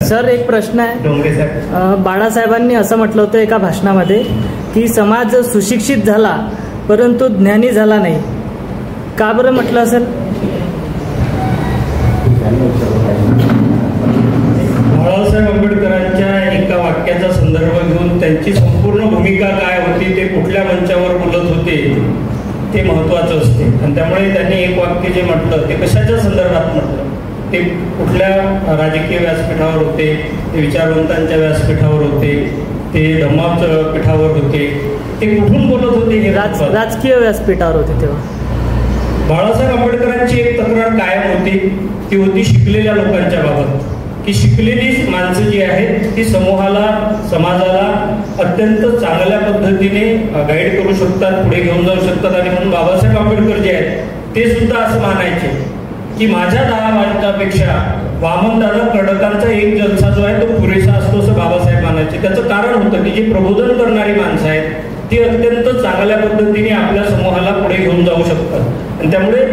Sir एक प्रश्न आहे. डोंगरे साहेब, बाळासाहेबांनी असं म्हटलं होतं एका भाषणामध्ये की समाज सुशिक्षित झाला परंतु ज्ञानी झाला नाही. का बरं म्हटलं असेल? बाळासाहेब आंबेडकरांच्या एका वाक्याचा संदर्भ घेऊन त्यांची संपूर्ण भूमिका काय होती, ते कुठल्या मंचावर बोलत होते ते महत्वाचं असते. आणि त्यामुळे त्यांनी एक वाक्य जे म्हटलं ते कशाच्या संदर्भात म्हटलं, ते कुठल्या राजकीय व्यासपीठावर होते, ते विचारवंतांच्या व्यासपीठावर होते, ते धम्माच्या पीठावर होते, ते कुठून बोलत होते हे राजकीय व्यासपीठावर होते. तेव्हा बाळासाहेब आंबेडकरांची एक तक्रार कायम होती, ती होती शिकलेल्या लोकांच्या बाबत, की शिकलेली माणसं जी आहेत ती समूहाला, समाजाला अत्यंत चांगल्या पद्धतीने गाईड करू शकतात, पुढे घेऊन जाऊ शकतात. आणि म्हणून बाबासाहेब आंबेडकर जे आहेत ते सुद्धा असं मानायचे की माझ्या 10 वाजतापेक्षा वामनदादा कडकांचा एक जलसा जो आहे तो पुरेसा असतो, असं बाबासाहेब मानायचे. त्याचं कारण होतं की जी प्रबोधन करणारी माणसं आहेत ती अत्यंत चांगल्या पद्धतीने आपल्या समूहाला पुढे घेऊन जाऊ शकतात. आणि त्यामुळे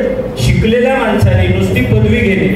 शिकलेल्या माणसाने नुसती पदवी घेणे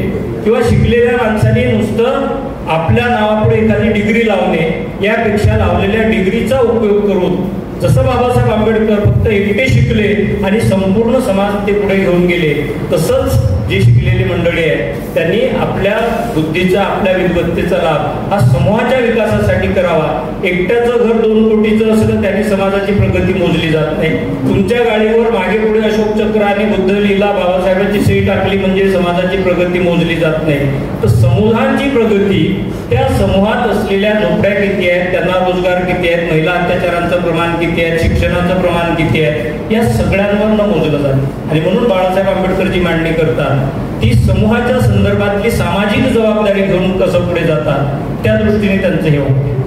किंवा शिकलेल्या माणसाने नुसतं आपल्या नावापुढे एखादी डिग्री लावणे यापेक्षा लावलेल्या डिग्रीचा उपयोग करून, जसं बाबासाहेब आंबेडकर फक्त एकटे शिकले आणि संपूर्ण समाज ते पुढे घेऊन गेले, तसंच जी शिकलेली मंडळी आहे त्यांनी आपल्या बुद्धीचा, आपल्या विद्वत्तेचा लाभ हा समूहाच्या विकासासाठी करावा. एकट्याचं घर 2 कोटीचं असलं त्यांनी समाजाची प्रगती मोजली जात नाही. तुमच्या गाडीवर मागे पुढे अशोक चक्र आणि बुद्ध लीला बाबासाहेबांची सही टाकली म्हणजे समाजाची प्रगती मोजली जात नाही. तर समूहांची प्रगती, त्या समूहात असलेल्या नोकऱ्या किती आहेत, त्यांना रोजगार किती आहेत, महिला अत्याचारांचं प्रमाण किती आहे, शिक्षणाचं प्रमाण किती आहे, या सगळ्यांवर न मोजलं जातं. आणि म्हणून बाळासाहेब आंबेडकर जी मांडणी करतात ती समूहाच्या संदर्भातली सामाजिक जबाबदारी घेऊन कसं पुढे जातात त्या दृष्टीने त्यांचं हे वाक्य.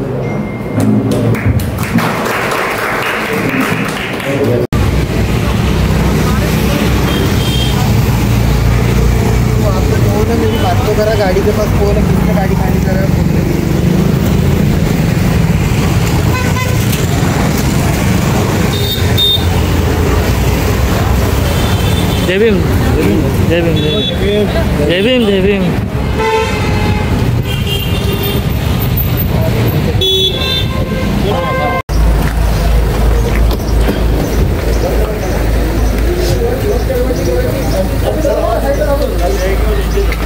गाड़ी के पास फोन है, किसने गाड़ी खाली कर रहा है? जय भीम, जय भीम, जय भीम, जय भीम.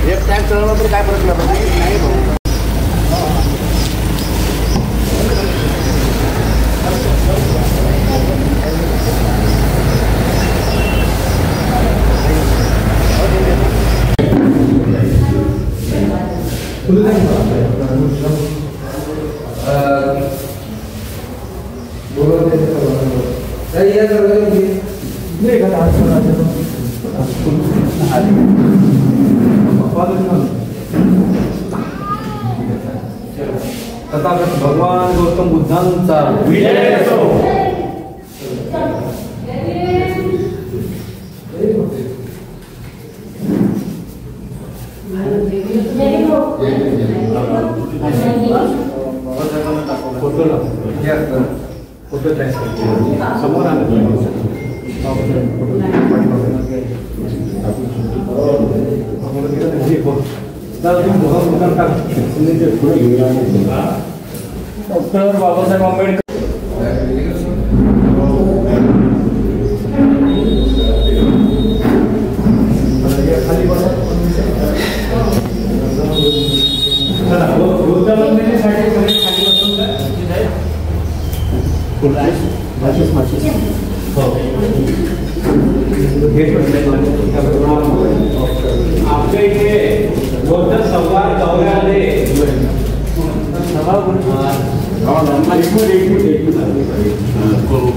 एक टॅग चढवला तर काय फरक नाही भाऊ. तथागत भगवान गौतम बुद्धांचा विजय असो. फोटो समोर डॉक्टर बाबासाहेब आंबेडकर आपल्या इथे गौतम संवाद दौऱ्यामध्ये मोबाईल कोण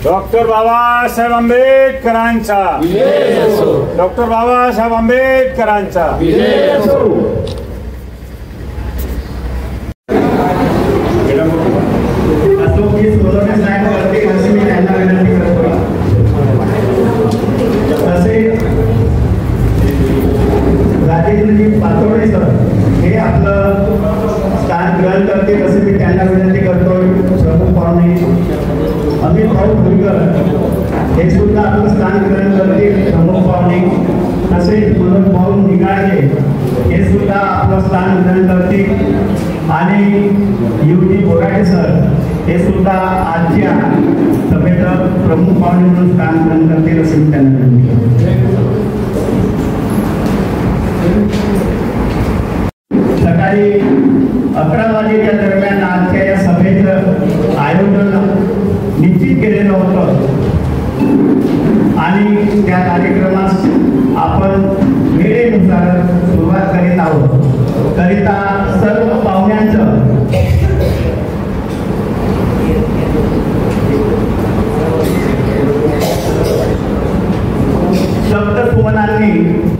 डॉक्टर बाबासाहेब आंबेडकरांचा डॉक्टर बाबासाहेब आंबेडकरांचा राजेंद्रजी पातोडे सर हे आपलं स्थान ग्रहण करतील असे मी त्यांना विनंती करतोय. प्रमुख पाहुणे अमित भाऊ भुलकर हे सुद्धा आपलं स्थान ग्रहण करतील प्रमुख पाहुणे. तसेच मनोज भाऊ निगाळे हे सुद्धा आपलं स्थान ग्रहण करतील आणि युजी बोराटे सर हे सुद्धा आजच्या सभेचं प्रमुख पाहुणे म्हणून स्थान ग्रहण करतील असे मी त्यांना विनंती करतो. सकाळी 11 वाजेच्या दरम्यान आजच्या या सभेचं आयोजन निश्चित केलेलं होतं आणि त्या कार्यक्रमास आपण वेळेनुसार सुरुवात करीत आहोत. करिता सर्व पाहुण्यांचं शब्दसुमनांनी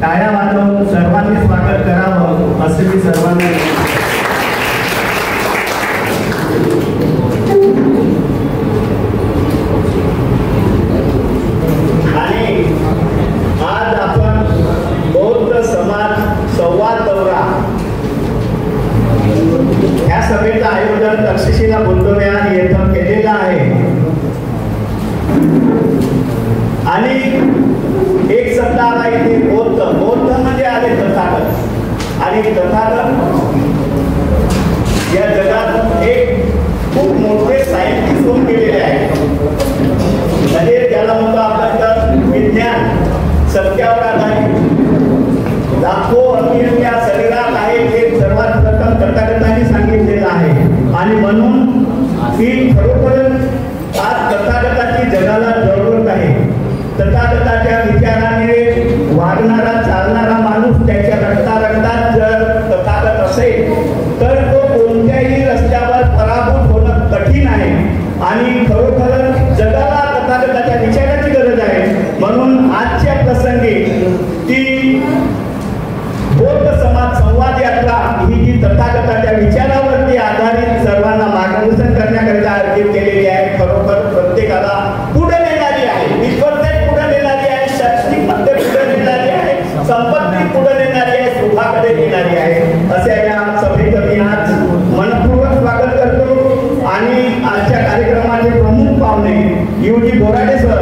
टाळ्या वाजवून सर्वांनी स्वागत करावं असे मी सर्वांना आणि आज आपण बौद्ध समाज संवाद दौरा ह्या सभेचं आयोजन तक्षशिला बुद्धविहार येथे केलेलं आहे आणि एक शब्द आला इथे बौद्ध म्हणजे आले तथागत आणि तथागत या जगात एक खूप मोठे सायंटिस्ट होऊन गेलेले आहेत. म्हणजे त्याला म्हणतो आपण तर विज्ञान सत्यावर आधारित लाखो अभियंते या शरीरात आहे हे सर्वात प्रथम तथागतांनी सांगितलेलं आहे आणि म्हणून की खरोखरच आज तथागताची जगाला जरूरत आहे. तथागताच्या विचाराने वागणारा चालणारा माणूस त्याच्या रक्तात जर तथागत असेल तर तो कोणत्याही रस्त्यावर पराभूत होणं कठीण आहे आणि खरोखरच जगाला तथागताच्या विचाराची गरज आहे. म्हणून आजच्या प्रसंगी ती बौद्ध समाज संवाद यात्रा ही जी तथागताच्या विचारावरती आधारित सर्वांना मार्गदर्शन करण्याकरिता आयोजित केलेली आहे. खरोखर प्रत्येकाला पुढे नेणारी आहे. विश्वतेत पुढे नेणारी आहे. शैक्षणिक मध्ये पुढे नेणारी आहे. संपत्ती पुढे नेणारी आहे. सुखाकडे नेणारी आहे. अशा या सभेचं मी आज मनपूर्वक स्वागत करतो आणि आजच्या कार्यक्रमाचे प्रमुख पाहुणे युजी बोराटे सर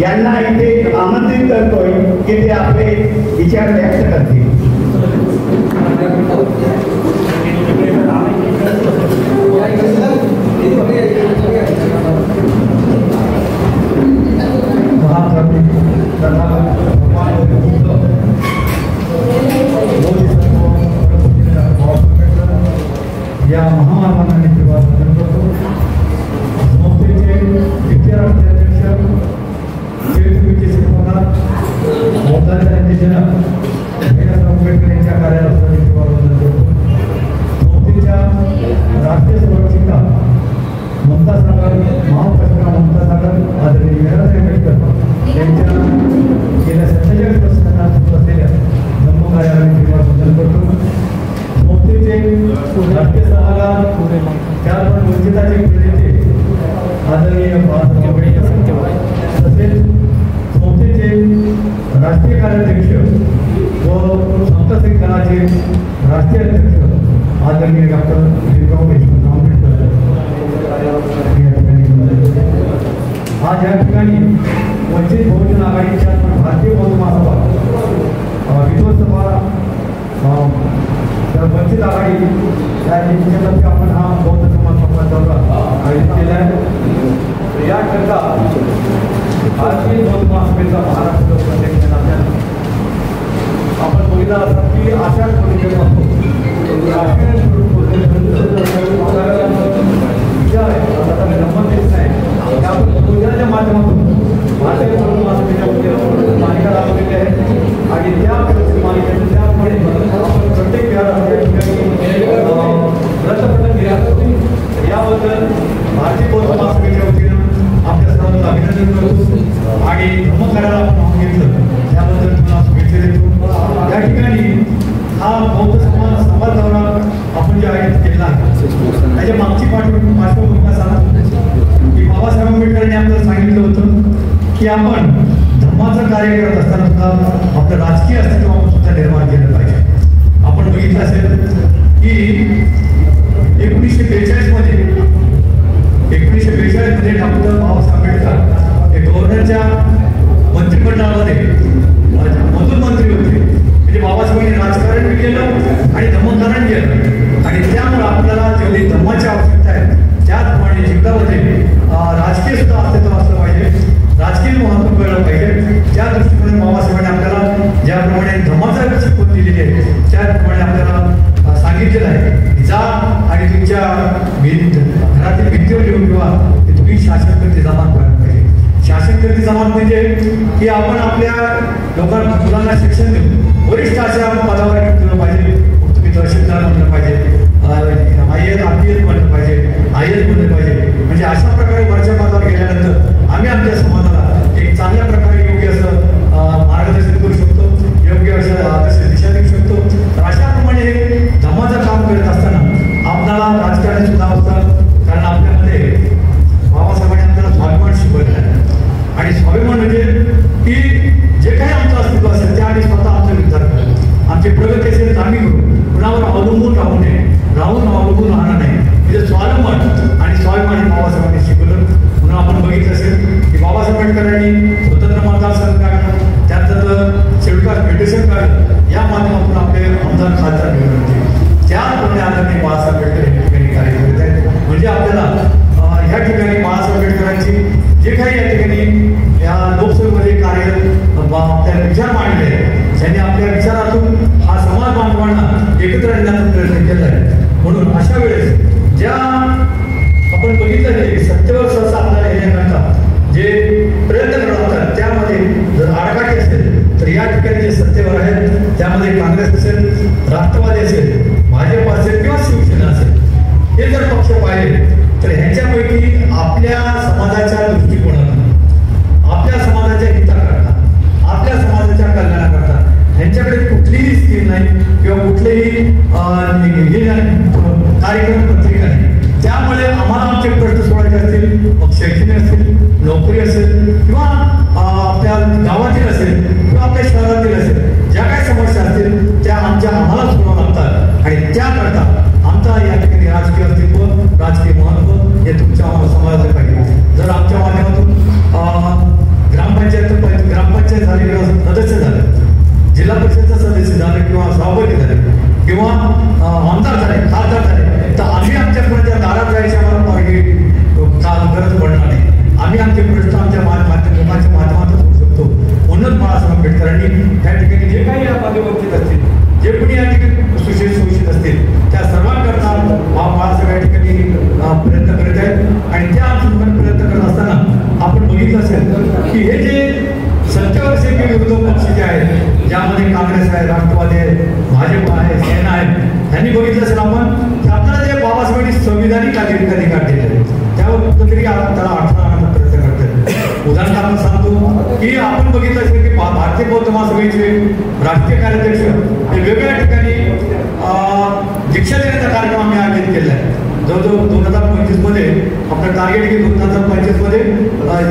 यांना इथे आमंत्रित करतोय की ते आपले विचार व्यक्त करतील. या महामानवाने सुरुवात करतो. संस्थेचे विद्यार्थी अध्यक्ष आंबेडकर यांच्या कार्याला सुरुवात करतो. संस्थेच्या राष्ट्रीय सुरक्षिता ममता सागर महाप्रश्न ममता सागर आदरणीय वीरासाहेब आंबेडकर यांच्या गेल्या 47 वर्षांना सुरू असलेल्या जम्मू कार्यालयाची सुरुवात करतो. संस्थेचे राष्ट्रीय सल्लागार त्याचबरोबर वंचिताचे प्रेरणाचे आदरणीय बाळासाहेब आंबेडकर तसेच संस्थेचे राष्ट्रीय कार्याध्यक्ष व संत दलाचे राष्ट्रीय अध्यक्ष आदरणीय डॉक्टर भीमराव देशमुख आंबेडकर आज या ठिकाणी वंचित बहुजन आघाडीच्या भारतीय बौद्ध महासभा विधानसभा वंचित आघाडी या निमित्ताने आपण हा बौद्ध समाज संवाद दौरा आयोजित केला आहे. याकरता भारतीय बौद्ध महासभेचा महाराष्ट्र अध्यक्ष नात्याने आपण बघितला असता की अशा पद्धतीने विचार आहे आता गंमत दिसत आहे की आपण भोजनाच्या माध्यमातून भारतीय बौद्ध महासभेच्या मालिका राबवलेली आहे आणि त्या मालिकेच्या त्यामुळे आपण प्रत्येक व्रतपठण केले असतो. याबद्दल भारतीय बौद्ध महासभेच्या वतीनं आपल्या सर्वांचं अभिनंदन करतो आणि धम्मकाराला आपण नाव घेतलं त्याबद्दल तुम्हाला शुभेच्छा देतो. या ठिकाणी हा बौद्ध संवाद दौरा आपण जे आयोजित केला आहे त्याच्या मागची पार्श्वभूमिका सांगतो की बाबासाहेब आंबेडकरांनी आपल्याला सांगितलं होतं की आपण धर्माचं कार्य करत असताना सुद्धा आपलं राजकीय अस्तित्व आपण सुद्धा निर्माण केलं पाहिजे. आपण बघितलं असेल की 1942 मध्ये डॉक्टर बाबासाहेब आंबेडकर हे गव्हर्नरच्या मंत्रिमंडळामध्ये मधून मंत्री होते. म्हणजे बाबासाहेबांनी राजकारण केलं आणि धम्मकारण केलं आणि त्यामुळे आपल्याला जेवढी धम्माची आवश्यकता आहे त्याचप्रमाणे जीवनामध्ये राजकीय सुद्धा अस्तित्व असलं पाहिजे, राजकीय महत्त्व कळलं पाहिजे. त्या दृष्टीने बाबासाहेबांनी आपल्याला ज्याप्रमाणे धम्माचा शिकवण दिलेली आहे त्याप्रमाणे आपल्याला सांगितलेलं आहे जा आणि तुमच्या घरातील भिंतीवर लिहून ठेवा की तुम्ही शासनकर्ते जमात करायला पाहिजे. शासनकर्ते जमात म्हणजे की आपण आपल्या लोकांना मुलांना शिक्षण देऊ वरिष्ठ अशा पदावर ठेवलं पाहिजे. तुम्ही तहसीलदार बनलं पाहिजे, IAS बनलं पाहिजे, IAS बनलं पाहिजे. म्हणजे अशा प्रकारे वरच्या पदावर गेल्यानंतर आम्ही आमच्या समाजाला एक चांगल्या प्रकारे योग्य असं मार्गदर्शन करू शकतो, योग्य असं आदर्श दिशा देऊ शकतो. तर अशाप्रमाणे धम्माचं काम करत असताना आपल्याला राजकारणी सुद्धा असतं. कारण आपल्यामध्ये बाबासाहेबांनी आपल्याला स्वाभिमान शिकवलं आहे आणि स्वाभिमान म्हणजे की जे काही आमचं अस्तित्व असेल ते आम्ही स्वतः आमचा विचार करू, आमची प्रगती असेल तर आम्ही करू, कुणावर अवलंबून राहू नये, अवलंबून राहणार नाही. म्हणजे स्वाभिमान आणि स्वाभिमान बाबासाहेबांनी शिकवलं. म्हणून आपण बघितलं असेल की बाबासाहेब आंबेडकरांनी स्वतंत्र मतदारसंघ काढलं, त्यानंतर शेड्यूल फेडरेशन काढलं, या माध्यमातून आपले आमदार खासदार निवडून होते. त्याप्रमाणे आदरणीय बाळासाहेब आंबेडकर या ठिकाणी कार्य करत आहेत. म्हणजे आपल्याला ह्या ठिकाणी बाळासाहेब आंबेडकरांची जे काही या ठिकाणी या लोकसभेमध्ये कार्य आपल्याला विचार मांडले आहेत त्यांनी आपल्या विचारातून हा समाज बांधवांना एकत्र आणण्याचा प्रयत्न केला आहे. म्हणून अशा वेळेस ज्या आपण बघितलं की सत्तेवर सहसा आपल्याला येण्याकरता जे प्रयत्न करत असतात त्यामध्ये जर आडकाठी असेल तर या ठिकाणी जे सत्तेवर आहेत त्यामध्ये काँग्रेस असेल, राष्ट्रवादी असेल, भाजप असेल किंवा शिवसेना असेल, हे जर पक्ष पाहिले तर ह्यांच्यापैकी आपल्या समाजाच्या दृष्टिकोनातून, आपल्या समाजाच्या हिताकरता, आपल्या समाजाच्या कल्याणाकरता ह्यांच्याकडे कुठलीही स्कीम नाही किंवा कुठलेही कार्यक्रम पत्रिका नाही. त्यामुळे आम्हाला आमचे प्रश्न सोडायचे असतील, मग शैक्षणिक असेल, नोकरी असेल किंवा आपल्या गावातील असेल किंवा आपल्या शहरातील असेल, ज्या काही समस्या असतील त्या आम्हाला सोडावं लागतात आणि त्याकरता आमचा या ठिकाणी राजकीय अस्तित्व, राजकीय महत्त्व हे तुमच्या समाजाला पाहिजे. जर आमच्या माध्यमातून ग्रामपंचायत झाली किंवा सदस्य झाले, जिल्हा परिषदचा सदस्य झाले किंवा सभापती झाले किंवा आमदार झाले, खासदार झाले, तर आम्ही आमच्या कोणाच्या दारात जायची आम्हाला गरज पडणार नाही. आम्ही आमचे प्रश्न आमच्या लोकांच्या माध्यमातून होऊ शकतो. म्हणून बाळासाहेब आंबेडकरांनी त्या ठिकाणी जे काही यामध्ये वंचित असतील, जे कोणी या ठिकाणी सुशिक्षित असतील त्या सर्वांकरता बाळासाहेब या ठिकाणी प्रयत्न करत आहेत. आणि त्या प्रयत्न करत असताना आपण बघितलं असेल की हे जे सत्तेवर जे विरोधक पक्ष जे आहेत ज्यामध्ये काँग्रेस आहे, राष्ट्रवादी आहे, भाजप आहे, सेना आहे, त्यांनी बघितलं असेल आपण की आपल्याला जे बाबासाहेबांनी संविधानिक अधिकार दिले त्यावर कुठंतरी त्याला अडथळा आणण्याचा प्रयत्न करतात. उदाहरण आपण सांगतो की आपण बघितलं असेल की भारतीय बौद्ध महासभेचे राष्ट्रीय कार्याध्यक्ष हे वेगवेगळ्या ठिकाणी दीक्षा देण्याचा कार्यक्रम आम्ही आयोजित केला आहे. जवळजवळ 2025 मध्ये आपलं टार्गेट की 2025 मध्ये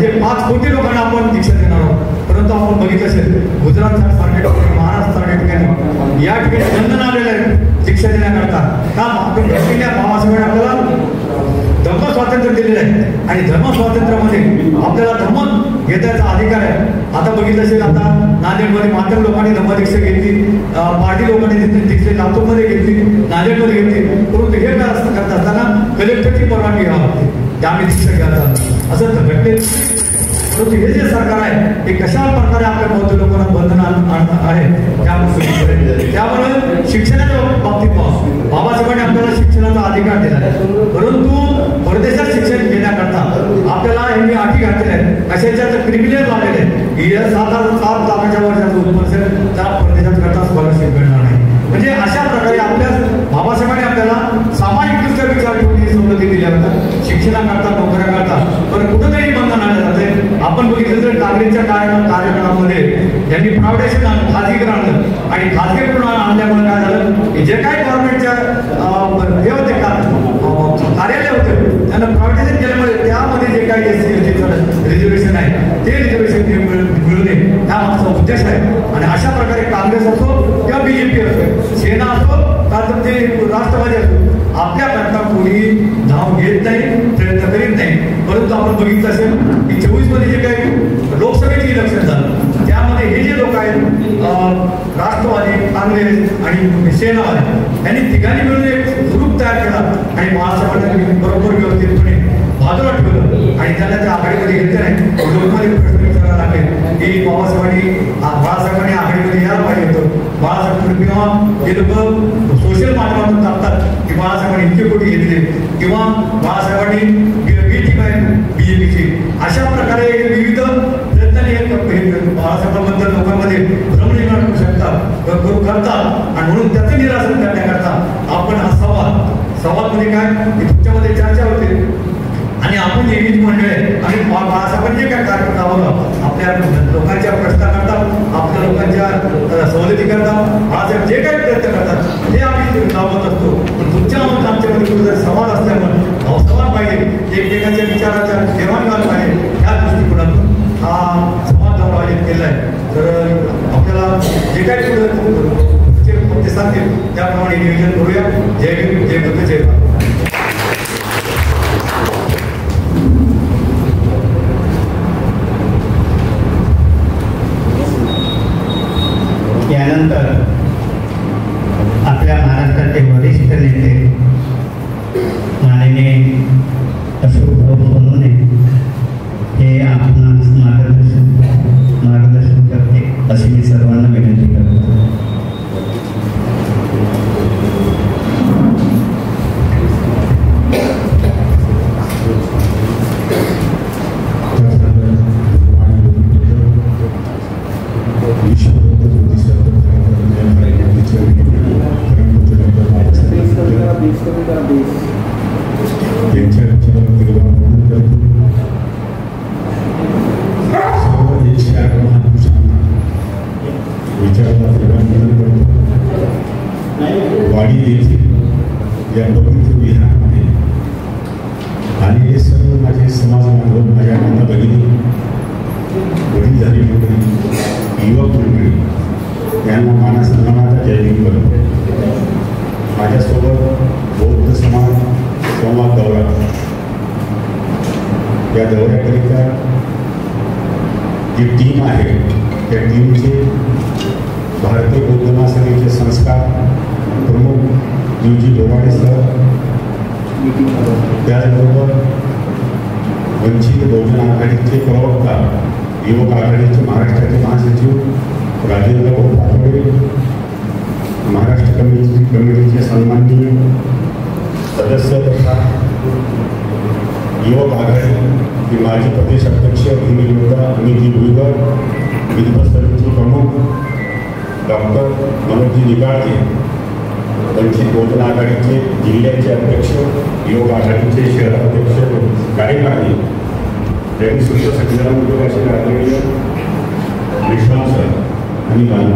जे 5 कोटी लोकांना आपण दीक्षा देणार आहोत. परंतु आपण बघितलं असेल गुजरात सारख्या ठिकाणी, महाराष्ट्र सारख्या ठिकाणी या ठिकाणी बंधन आलेलं आहे दीक्षा देण्याकरता. का आपण बाबासाहेब आपल्याला धर्म स्वातंत्र्य दिलेलं आहे आणि धर्म स्वातंत्र्यामध्ये आपल्याला धर्म घेण्याचा अधिकार आहे. आता बघितलं असेल, आता नांदेडमध्ये मात्र लोकांनी धर्मदीक्षा घेतली, पार्टी लोकांनी दीक्षा लातूरमध्ये घेतली, नांदेडमध्ये घेतली, परंतु हे करत असताना कलेक्टरची परवानगी घ्यावी लागते, त्यामुळे दीक्षा घ्यायला असं घटने. परंतु हे जे सरकार आहे हे कशा प्रकारे आपल्या बौद्ध लोकांना बंधन आहे त्यामुळे शिक्षणाच्या बाबतीत बाबासाहेबांनी आपल्याला शिक्षणाचा अधिकार दिला आहे. परंतु परदेशात शिक्षण घेण्याकरता आपल्याला हे अटी घातलेल्या आहेत, कशाच्या क्रिमिनल लावलेले आहेत. 7 लाखाच्या वर्षाचं उत्पन्न असेल त्याला परदेशात करता स्कॉलरशिप मिळणार नाही. म्हणजे अशा प्रकारे आपल्या बाबासाहेबांनी आपल्याला सामाजिकदृष्ट्या विचार ठेवून ही सवलती दिल्या होत्या शिक्षणाकरता, नोकऱ्याकरता. पण कुठंतरी बंधन आणलं जाते. आपण बघितलं तर काँग्रेसच्या कार्यक्रमामध्ये त्यांनी प्रायव्हेटायझेशन आणलं, खाजगीकरण आणलं आणि खाजगीकरण आणल्यामुळे काय झालं की जे काही गव्हर्नमेंटच्या हे होते कार्यालय होते त्यांना प्रायव्हेटायझेशन केल्यामुळे त्यामध्ये जे काही रिझर्वेशन आहे ते रिझर्वेशन मिळू नये हा आमचा उद्देश आहे. आणि अशा प्रकारे काँग्रेस असो किंवा BJP असो, सेना असो का ते राष्ट्रवादी असो, आपल्याकरता कोणी धाव घेत नाही, प्रयत्न करीत नाही. परंतु आपण बघितलं असेल की 24 मध्ये जे काही लोकसभेचे इलेक्शन झालं त्यामध्ये हे जे लोक आहेत राष्ट्रवादी, काँग्रेस आणि सेनावादी यांनी तिघांनी मिळून एक ग्रुप तयार केला आणि बाळासाहेबांना बरोबर व्यवस्थितपणे बाजूला ठेवलं आणि त्यांना त्या आघाडीमध्ये घेतले नाही. लोकांनी प्रश्न विचारायला लागले की बाळासाहेबांनी आघाडीमध्ये यायला पाहिजे होतं. बाळासाहेब किंवा हे लोक सोशल माध्यमातून टाकतात की बाळासाहेबांनी इतके कोटी घेतले किंवा बाळासाहेबांनी BJPची. अशा प्रकारे विविध प्रयत्नांनी बाळासाहेबांबद्दल लोकांमध्ये भ्रम निर्माण करू शकतात, करतात आणि म्हणून त्याचं निरासन करण्याकरता आपण हा संवाद म्हणजे काय की तुमच्यामध्ये चर्चा होते आणि आपण जे विविध मंडळ आहे आणि बाळासाहेबांनी जे काय कार्यक्रम राबवलं आपल्या लोकांच्या प्रश्नाकरता, आपल्या लोकांच्या सवलती करता बाळासाहेब जे काही प्रयत्न करतात ते आम्ही राबवत असतो. पण तुमच्या आमच्यामध्ये कुठे संवाद असल्यामुळे संवाद पाहिजे, एकमेकांच्या विचाराच्या देवाणघेवाण पाहिजे, ह्या दृष्टिकोनातून हा संवाद दौरा आयोजित केला आहे. तर आपल्याला जे काही पुढे सांगतील त्याप्रमाणे नियोजन करूया. जय भीम, जय बुद्ध, जय भारत. यानंतर आपल्या महाराष्ट्राचे वरिष्ठ नेते माननीय अशोकभाऊ सोनवणे हे आपणास मार्गदर्शन करते अशी मी सर्वांना विनंती करतो. वाडी येथे या पवित्र विहारामध्ये आणि हे सर्व माझे समाज बांधव, माझ्या माता भगिनी, वडीलधारी मंडळी, युवक मंडळी यांना मानसन्मानाचा जय भीम करतो. माझ्यासोबत बौद्ध समाज संवाद दौरा, या दौऱ्याकरिता जी टीम आहे त्या टीमचे भारतीय बौद्ध महासंघाचे संस्कार प्रमुख जीवजी बोवाडे सर, त्याचबरोबर वंचित बहुजन आघाडीचे प्रवक्ता, युवक आघाडीचे महाराष्ट्राचे महासचिव राजेंद्र भाऊ पाटोळे, महाराष्ट्र कमिटीचे सन्माननीय सदस्य तथा युवक आघाडी माजी प्रदेश अध्यक्ष भूमियोद्धा अमितजी भुईगर, विदर्भ समितीचे प्रमुख डॉक्टर मनोजी निगाळजे, वंचित बहुजन आघाडीचे जिल्ह्याचे अध्यक्ष, युवक आघाडीचे शहराध्यक्ष गायकवाडी, त्यांनी सुद्धा संचालन उद्योगाचे आदरणीय विश्वास सर आणि मान्य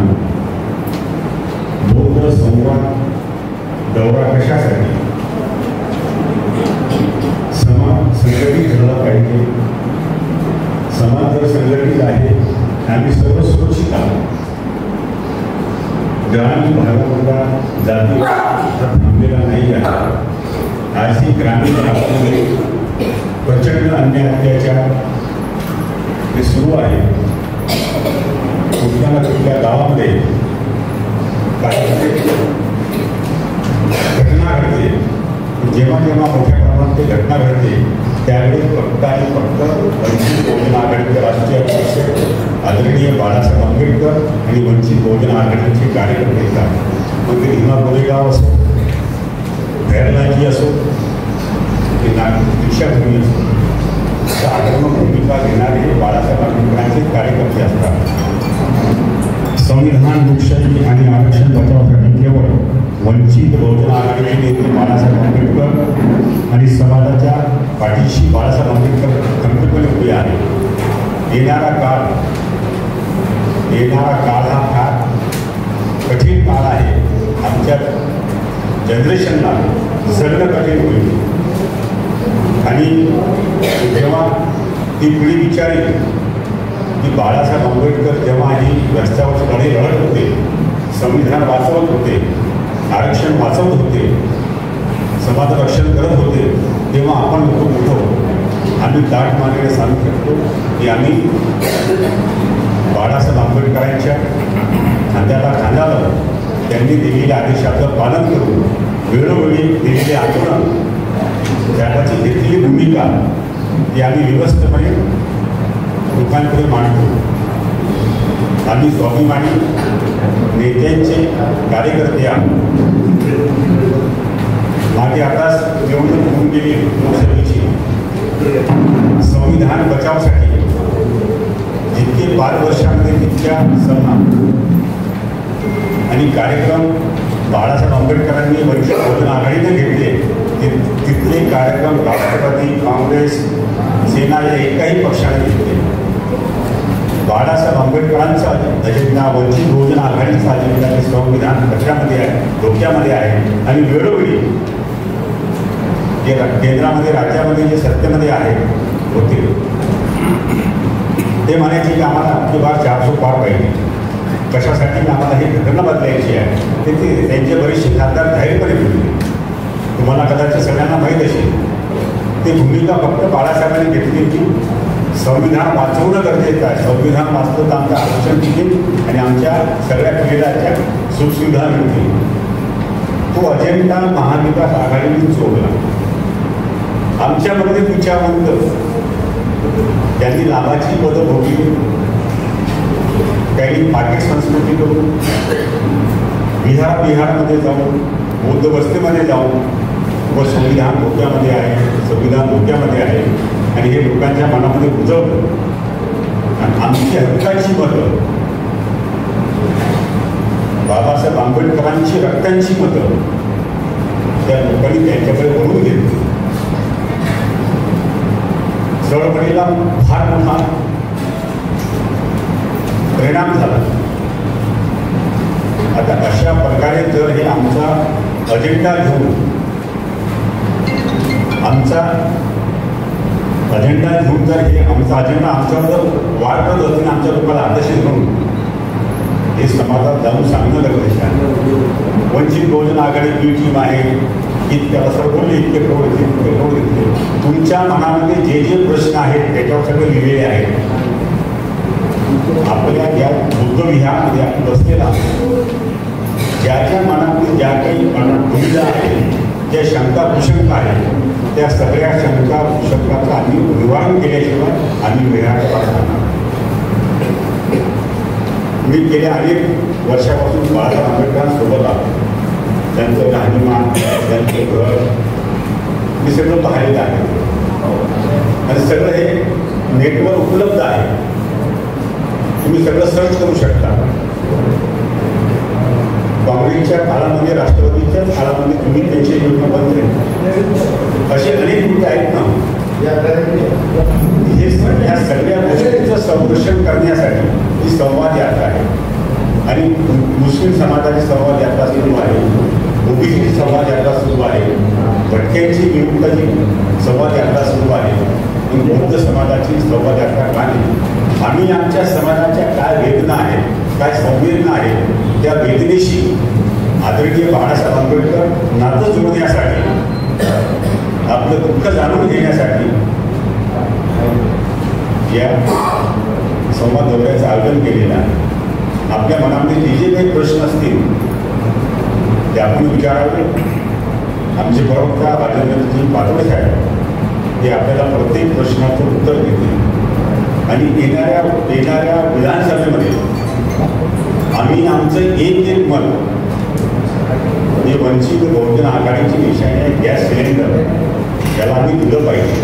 बौद्ध संवाद दौरा कशासाठी? समाज संघटित झाला पाहिजे. समाज जर संघटित आहे, आम्ही सर्व सुरक्षित आहोत. ग्रामीण भागामधला जाती थांबलेला नाही आहे. आजही ग्रामीण भागामध्ये प्रचंड अन्याय अत्याचार हे सुरू आहे. कुठल्या ना कुठल्या गावामध्ये काही घटना घडते. जेव्हा जेव्हा मोठ्या प्रमाणात ते घटना घडते त्यावेळी फक्त आणि फक्त वंचित बहुजन आघाडीचे राष्ट्रीय अध्यक्ष आदरणीय बाळासाहेब आंबेडकर आणि वंचित बहुजन आघाडीचे कार्यकर्ते येतात. मग ते भीमा गोरेगाव असो, भैरलाजी असो, की दीक्षाभूमी असो, तर आक्रमक भूमिका घेणारे बाळासाहेब आंबेडकरांचे कार्यकर्ते असतात. संविधान, लोकशाही आणि आरक्षण बचावासाठी केवळ वंचित बहुजन आघाडीचे नेते बाळासाहेब आंबेडकर आणि समाजाच्या पाठीशी बाळासाहेब आंबेडकर खंबीरपणे उभे आहे. येणारा काळ हा फार कठीण काळ आहे. आमच्या जनरेशनला जगणं कठीण होईल. आणि जेव्हा ती पिढी विचारेल की बाळासाहेब आंबेडकर जेव्हा ही रस्त्यावर लढे लढत होते, संविधान वाचवत होते, आरक्षण वाचवत होते, समाज रक्षण करत होते, तेव्हा आपण लोक मोठं आम्ही दाट मानेने सांगू शकतो की आम्ही बाळासाहेब आंबेडकरांच्या खांद्याला खांदा लावून त्यांनी दिलेल्या आदेशाचं पालन करून वेळोवेळी दिलेले आंदोलन, त्याची घेतलेली भूमिका ही आम्ही व्यवस्थितपणे लोकांपुढे मांडतो. आम्ही स्वाभिमानी नेत्यांचे कार्यकर्ते आहोत. मागे आताच निवडणूक होऊन गेली लोकसभेची. संविधान बचावासाठी जितके 5 वर्षामध्ये तितक्या सभा आणि कार्यक्रम बाळासाहेब आंबेडकरांनी वंचित बहुजन आघाडीने घेतले. तिथले कार्यक्रम राष्ट्रवादी काँग्रेस, सेना या एकाही पक्षाने घेतले. बाळासाहेब आंबेडकरांचा अजेंडा, वंचित बहुजन आघाडीचा अजेंडा हे संविधान कचऱ्यामध्ये आहे, धोक्यामध्ये आहे. आणि वेळोवेळी जे केंद्रामध्ये, राज्यामध्ये जे सत्तेमध्ये आहे होते ते म्हणायचे की आम्हाला आपली बार 400 पार पाहिजे. कशासाठी आम्हाला ही घटना बदलायची आहे. ते त्यांचे बरेचसे खासदार जाहीरपणे बोलले. तुम्हाला कदाचित सगळ्यांना माहीत असेल ती भूमिका फक्त बाळासाहेबांनी घेतली की संविधान वाचवणं गरजेचं आहे. संविधान वाचलं तर आमचं आरक्षण मिळेल आणि आमच्या सगळ्या पिढीच्या सुखसुविधा मिळतील. तो अजेंडा महाविकास आघाडीने सोडला. आमच्यामध्ये विचारवंत त्यांनी लाभाची पदं भोगली. काही पाकिट संस्कृती करून बिहारमध्ये जाऊन, बौद्ध वस्तीमध्ये जाऊन व संविधान धोक्यामध्ये आहे, संविधान धोक्यामध्ये आहे आणि हे लोकांच्या मनामध्ये रुजवलं. आणि आमची हक्काची मतं, बाबासाहेब आंबेडकरांची रक्तांची मतं त्या लोकांनी त्यांच्याकडे वळून घेतली. चळवळीला फार मोठा परिणाम झाला. आता अशा प्रकारे जर हे आमचा अजेंडा घेऊन जर हे आमचा अजेंडा आमच्यावर जर वाढ करत असतील, आमच्या लोकांना आदर्शित करून हे समाजात जाऊन सांगणं गरजेचं आहे. वंचित बहुजन आघाडी बी टीम आहे, इतक्याला बोलले, इतके करोड घेतले. तुमच्या मनामध्ये जे जे प्रश्न आहेत त्याच्यावर सगळे लिहिलेले आहेत. आपल्या या बुद्धविहारामध्ये आपण बसलेला ज्याच्या मनामध्ये ज्या काही दुविधा आहेत, ज्या शंका कुशंका आहेत, त्या सगळ्या शंका कुशंकाचं आम्ही निवारण केल्याशिवाय आम्ही विहाराच्या पाठवणार. मी गेल्या अनेक वर्षापासून बाळासाहेब आंबेडकरांसोबत आलो. त्यांचं राहणीमान, त्यांचं घर मी सगळं पाहिलेलं आहे आणि सगळं हे नेटवर उपलब्ध आहे. तुम्ही सगळं सर्च करू शकता. काँग्रेसच्या काळामध्ये, राष्ट्रवादीच्या काळामध्ये तुम्ही त्यांचे योजना बंद असे अनेक मुद्दे आहेत ना. हे या सगळ्या गोष्टींचं संरक्षण करण्यासाठी ही संवाद यात्रा आहे. आणि मुस्लिम समाजाची संवाद यात्रा सुरू आहे, ओबीसीची संवाद यात्रा सुरू आहे, भटक्यांची विमुक्ताची संवाद यात्रा सुरू आहे, बौद्ध समाजाची संवाद यात्रा नाही. आम्ही आमच्या समाजाच्या काय वेदना आहेत, काय संवेदना आहेत, त्या वेदनेशी आदरणीय बाळासाहेब आंबेडकर नातं जोडण्यासाठी आपलं दुःख जाणून घेण्यासाठी या संवाद दौऱ्याचं आयोजन केलेलं आहे. आपल्या मनामध्ये जे जे काही प्रश्न असतील ते आपण विचारावे. आमचे प्रवक्ता राजेंद्रजी पाटोळे साहेब ते आपल्याला प्रत्येक प्रश्नाचं उत्तर देतील आणि येणाऱ्या विधानसभेमध्ये आम्ही आमचं एक मत जे वंचित बहुजन आघाडीची निशाणी आहे गॅस सिलेंडर याला आम्ही दिलं पाहिजे.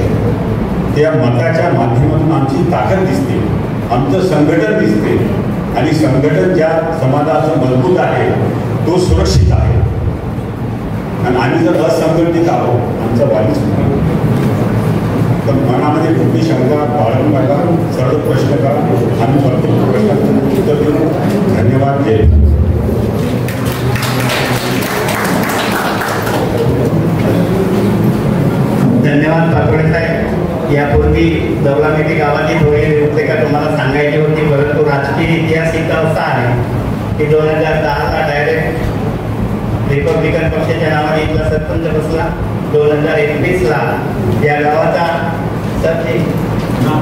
त्या मताच्या माध्यमातून आमची ताकद दिसते, आमचं संघटन दिसते आणि संघटन ज्या समाजाचं मजबूत आहे तो सुरक्षित आहे. आणि आम्ही जर असंघटित आहोत आमचा वालीच नाही. तर मनामध्ये कुठली शंका बाळगू नका, सरळ प्रश्न करा, आम्ही प्रत्येक प्रश्नाचं उत्तर देऊ. धन्यवाद. जय. धन्यवाद पाटोळे साहेब. यापूर्वी दौलामेटी गावाची थोडी रूपरेखा तुम्हाला सांगायची होती, परंतु राजकीय इतिहास इतका असा आहे की 2010ला डायरेक्ट रिपब्लिकन पक्षाच्या नावाने इथला सरपंच बसला. 2021ला या गावाचा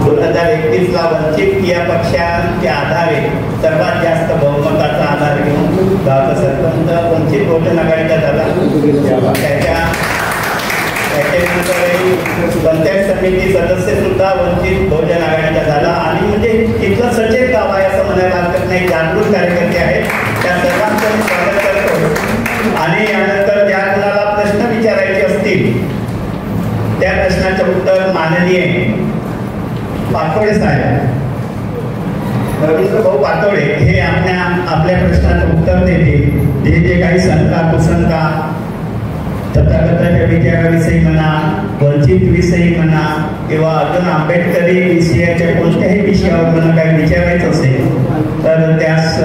2031ला वंचित या पक्षाच्या आधारे सर्वात जास्त बहुमताचा आधार घेऊन गावाचा सरपंच वंचित बहुजन आघाडीचा झाला. त्याच्यानंतरही पंचायत समिती सदस्य सुद्धा वंचित बहुजन आघाडीचा झाला. आणि म्हणजे इथलं सचेत गाव आहे असं म्हणायला हरकत नाही. जागृत कार्यकर्ते आहेत, त्या सर्वांचं मी स्वागत करतो. आणि यानंतर ज्या कुणाला प्रश्न विचारायचे असतील त्या प्रश्नाचं उत्तर माननीय पाटोळे साहेब, रवींद्र भाऊ पाटोळे हे आपल्या प्रश्नाचं उत्तर देतील. जे काही शंका कुशंका तथागताच्या विचाराविषयी म्हणा, वंचित विषयी म्हणा किंवा अजून आंबेडकरी विषयाच्या कोणत्याही विषयावर मला काही विचारायचं असेल तर त्यास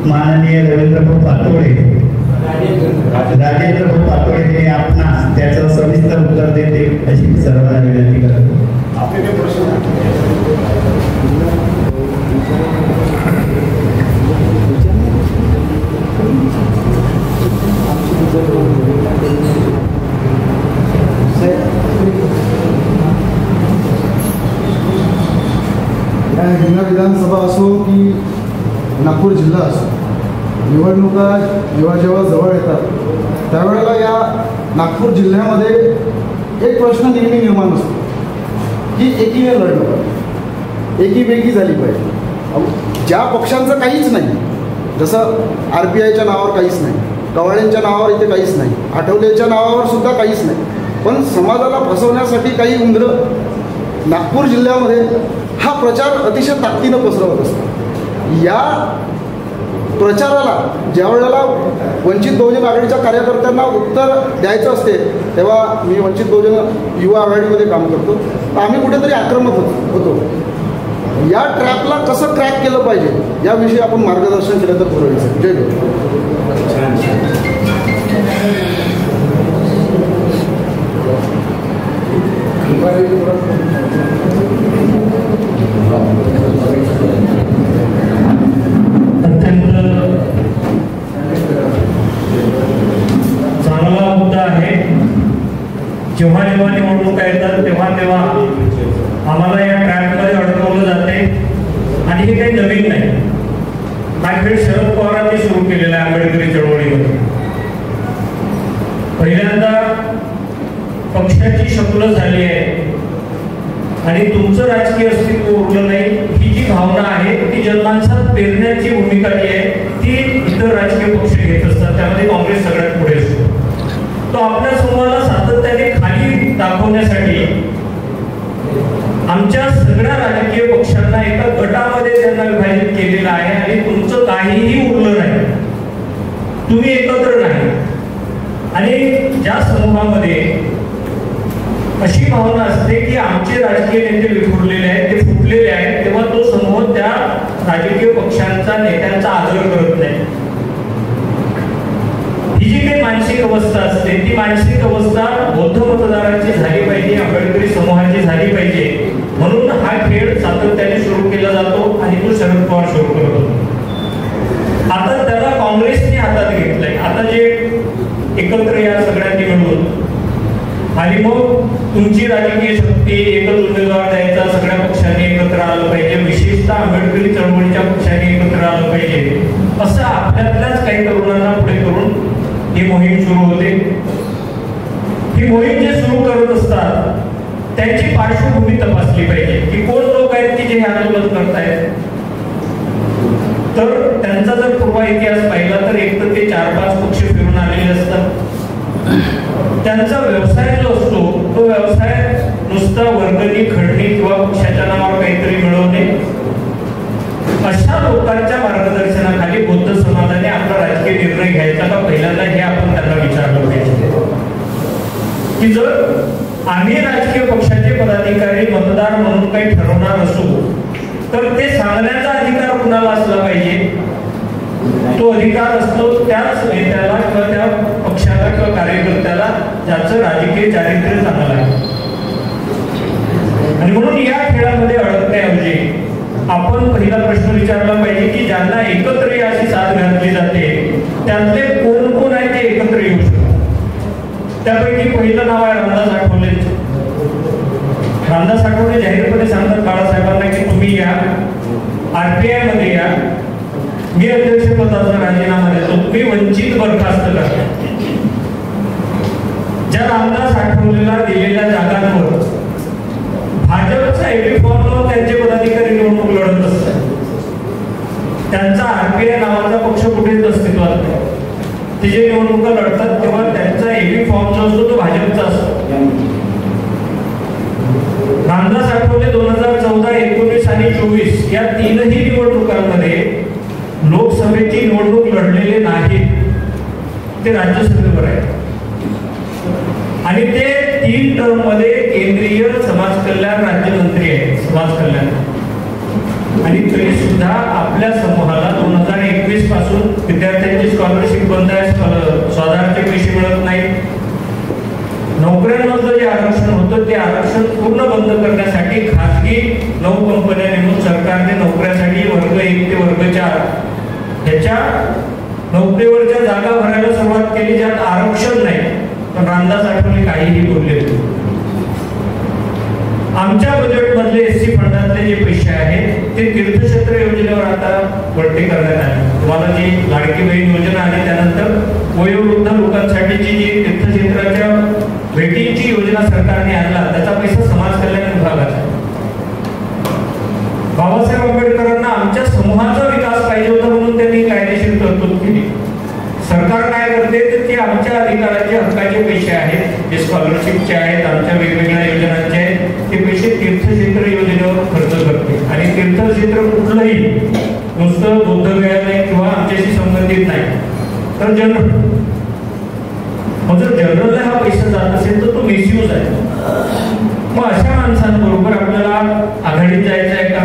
माननीय रवींद्र भाऊ पाटोळे, राजेंद्र भाऊ पाटोळे हे आपणास त्याचं सविस्तर उत्तर देतील अशी सर्वांना विनंती करतो. आपले जे प्रश्न हिंगणा विधानसभा असो की नागपूर जिल्हा असो, निवडणुका जेव्हा जवळ येतात त्यावेळेला या नागपूर जिल्ह्यामध्ये एक प्रश्न नेहमी निर्माण असतो की एकीने लढलं पाहिजे, एकीमेकी झाली पाहिजे. ज्या पक्षांचं काहीच नाही, जसं RPIच्या नावावर काहीच नाही, कवाळेंच्या नावावर इथे काहीच नाही, आठवलेच्या नावावर सुद्धा काहीच नाही, पण समाजाला फसवण्यासाठी काही उंदर नागपूर जिल्ह्यामध्ये हा प्रचार अतिशय ताकदीनं पसरवत असतो. या प्रचाराला ज्या वेळेला वंचित बहुजन आघाडीच्या कार्यकर्त्यांना उत्तर द्यायचं असते तेव्हा मी वंचित बहुजन युवा आघाडीमध्ये काम करतो, तर आम्ही कुठेतरी आक्रमक होतो. या ट्रॅपला कसं क्रॅक केलं पाहिजे याविषयी आपण मार्गदर्शन केलं तर बरं होईल. जय देव. अत्यंत चांगला मुद्दा आहे. जेव्हा निवडणुका येतात तेव्हा आम्हाला या ट्रॅकमध्ये अडकवलं जाते आणि हे काही नवीन नाही. हा खेळ शरद पवारांनी सुरू केलेला आहे आंबेडकरी चळवळीमध्ये. पहिल्यांदा पक्षाची शक्ल झाली आहे आणि तुमचं राजकीय अस्तित्व उरलं नाही, ही जी भावना आहे ती जनमानसात पेरण्याची भूमिका जी आहे ती इतर राजकीय पक्ष घेत असतात. त्यामध्ये काँग्रेस सगळ्यात पुढे असतो. तो आपल्या समूहाला सातत्याने खाली दाखवण्यासाठी आमच्या सगळ्या राजकीय पक्षांना एका गटामध्ये त्यांना विभाजित केलेलं आहे आणि तुमचं काहीही उरलं नाही, तुम्ही एकत्र नाही. आणि ज्या समूहामध्ये अशी भावना असते की आमचे राजकीय नेते विखुरलेले आहेत, ते फुटलेले आहेत, तेव्हा तो समूह त्या राजकीय पक्षांचा नेत्यांचा आदर करत नाही. ही जी काही मानसिक अवस्था असते ती मानसिक अवस्था बौद्ध मतदारांची झाली पाहिजे, आंबेडकरी समूहाची झाली पाहिजे. म्हणून हा खेळ सातत्याने सुरू केला जातो आणि तो शरद पवार सुरू करत होतो. आता त्याला काँग्रेसने हातात घेतलंय. आता जे एकत्र या सगळ्यांनी मिळून आणि मग तुमची राजकीय शक्ती एकच उमेदवार द्यायचा, सगळ्या पक्षांनी एकत्र आलं पाहिजे, विशेषतः आंबेडकरी चळवळीच्या पक्षांनी एकत्र आलं पाहिजे, असं आपल्यातल्याच काही तरुणांना पुढे करून ही मोहीम सुरू होते. ही मोहीम जे सुरू करत असतात त्यांची पार्श्वभूमी तपासली पाहिजे की कोण लोक आहेत की जे हे आंदोलन करतायत. तर त्यांचा जर पूर्व इतिहास पाहिला तर एक तर ते 4-5 पक्ष फिरून आलेले असतात. त्यांचा व्यवसाय जो असतो तो व्यवसाय नुसता वर्गणी, खंडणी किंवा पक्षाच्या नावावर काहीतरी मिळवणे, अशा लोकांच्या मार्गदर्शनाखाली बौद्ध समाजाने आपला राजकीय निर्णय घ्यायचा का पहिल्यांदा हे आपण त्यांना विचारलं पाहिजे की जर आम्ही राजकीय पक्षाचे पदाधिकारी मतदार म्हणून काही ठरवणार असू तर ते सांगण्याचा अधिकार कुणाला असला पाहिजे. तो अधिकार असतो त्याच नेत्याला किंवा त्या पक्षाला किंवा कार्यकर्त्याला ज्याचं राजकीय चारित्र्य चांगलं आहे. आणि म्हणून या खेळामध्ये अडकण्याऐवजी आपण पहिला प्रश्न विचारला पाहिजे की ज्यांना एकत्र अशी साथ घातली जाते त्यातले कोण कोण आहे ते एकत्र येऊ शकतात. त्यापैकी पहिलं नाव आहे रामदास आठवले. रामदास आठवले जाहीरपणे सांगतात बाळासाहेबांना की तुम्ही या RTI मध्ये या, मी अध्यक्षपदाचा राजीनामा देतो, तुम्ही वंचित बरखास्त करा. ज्या रामदास आठवलेला दिलेल्या जागांवर भाजपचा एबी फॉर्मवर त्यांचे पदाधिकारी निवडणूक लढत असतात. त्यांचा RPI नावाचा पक्ष कुठेच अस्तित्वात नाही. ते जे निवडणुका लढतात तेव्हा त्यांचा एबी फॉर्म जो असतो तो भाजपचा असतो. रामदास आठवले 2014, 19 आणि 24 या तीनही निवडणुकांमध्ये लोकसभेची निवडणूक लढलेले नाहीत. ते राज्यसभेवर आहे आणि ते 3 टर्म मध्ये केंद्रीय समाज कल्याण राज्यमंत्री आहेत, समाज कल्याण. आणि तरी सुद्धा आपल्या समूहाला 2021 पासून विद्यार्थ्यांची स्कॉलरशिप बंद आहे, स्वाधारचे पैसे मिळत नाहीत. नोकऱ्यांमधलं जे आरक्षण होतं ते आरक्षण पूर्ण बंद करण्यासाठी खासगी 9 कंपन्या नेमून सरकारने नोकऱ्यासाठी वर्ग 1 ते वर्ग 4 ह्याच्या नोकरीवरच्या जागा भरायला सुरुवात केली ज्यात आरक्षण नाही. पण रामदास आठवले काहीही बोलले. आमच्या बजेटमधले SC फंडातले जे पैसे आहेत ते तीर्थक्षेत्र योजनेवर आता वळते करण्यात आले. तुम्हाला जी लाडकी बहीण योजना आणि त्यानंतर वयोवृद्ध लोकांसाठीची जी तीर्थक्षेत्राच्या भेटीची योजना सरकारने आणला त्याचा पैसा समाज कल्याण विभागाचा. बाबासाहेब आंबेडकरांना आमच्या समूहाचा विकास पाहिजे होता म्हणून त्यांनी कायदेशीर तरतूद केली. सरकार काय करते तर ते आमच्या अधिकाराचे हक्काचे पैसे आहेत, जे स्कॉलरशिपचे आहेत, आमच्या वेगवेगळ्या योजनांचे आहेत, ते पैसे तीर्थक्षेत्र योजनेवर खर्च करते. आणि तीर्थक्षेत्र कुठलंही नुसतं बौद्धगया नाही किंवा आमच्याशी संबंधित नाही तर जनरल. मग जर जनरलला हा पैसा जात असेल तर तो मिसयूज आहे. मग अशा माणसांबरोबर आपल्याला आघाडीत जायचं आहे का?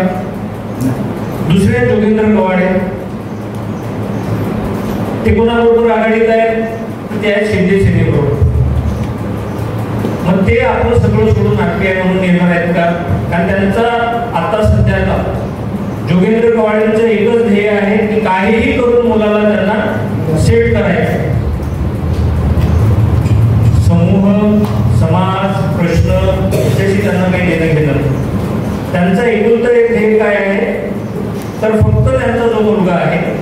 दुसरे जोगेंद्र कवाडे ते कोणाबरोबर आघाडीत आहेत? ते आहेत शिंदे सेनेबरोबर. मग ते आपलं सगळं सोडून RTI म्हणून येणार आहेत का? कारण त्यांचा आता सध्याला जोगेंद्र कवाडेंचं एकच ध्येय आहे की काहीही करून मुलाला त्यांना सेट करायचं. समूह, समाज, प्रश्न याच्याशी त्यांना काही देणं घेणं. त्यांचा एकुलता एक ध्येय काय आहे तर फक्त त्यांचा जो मुलगा आहे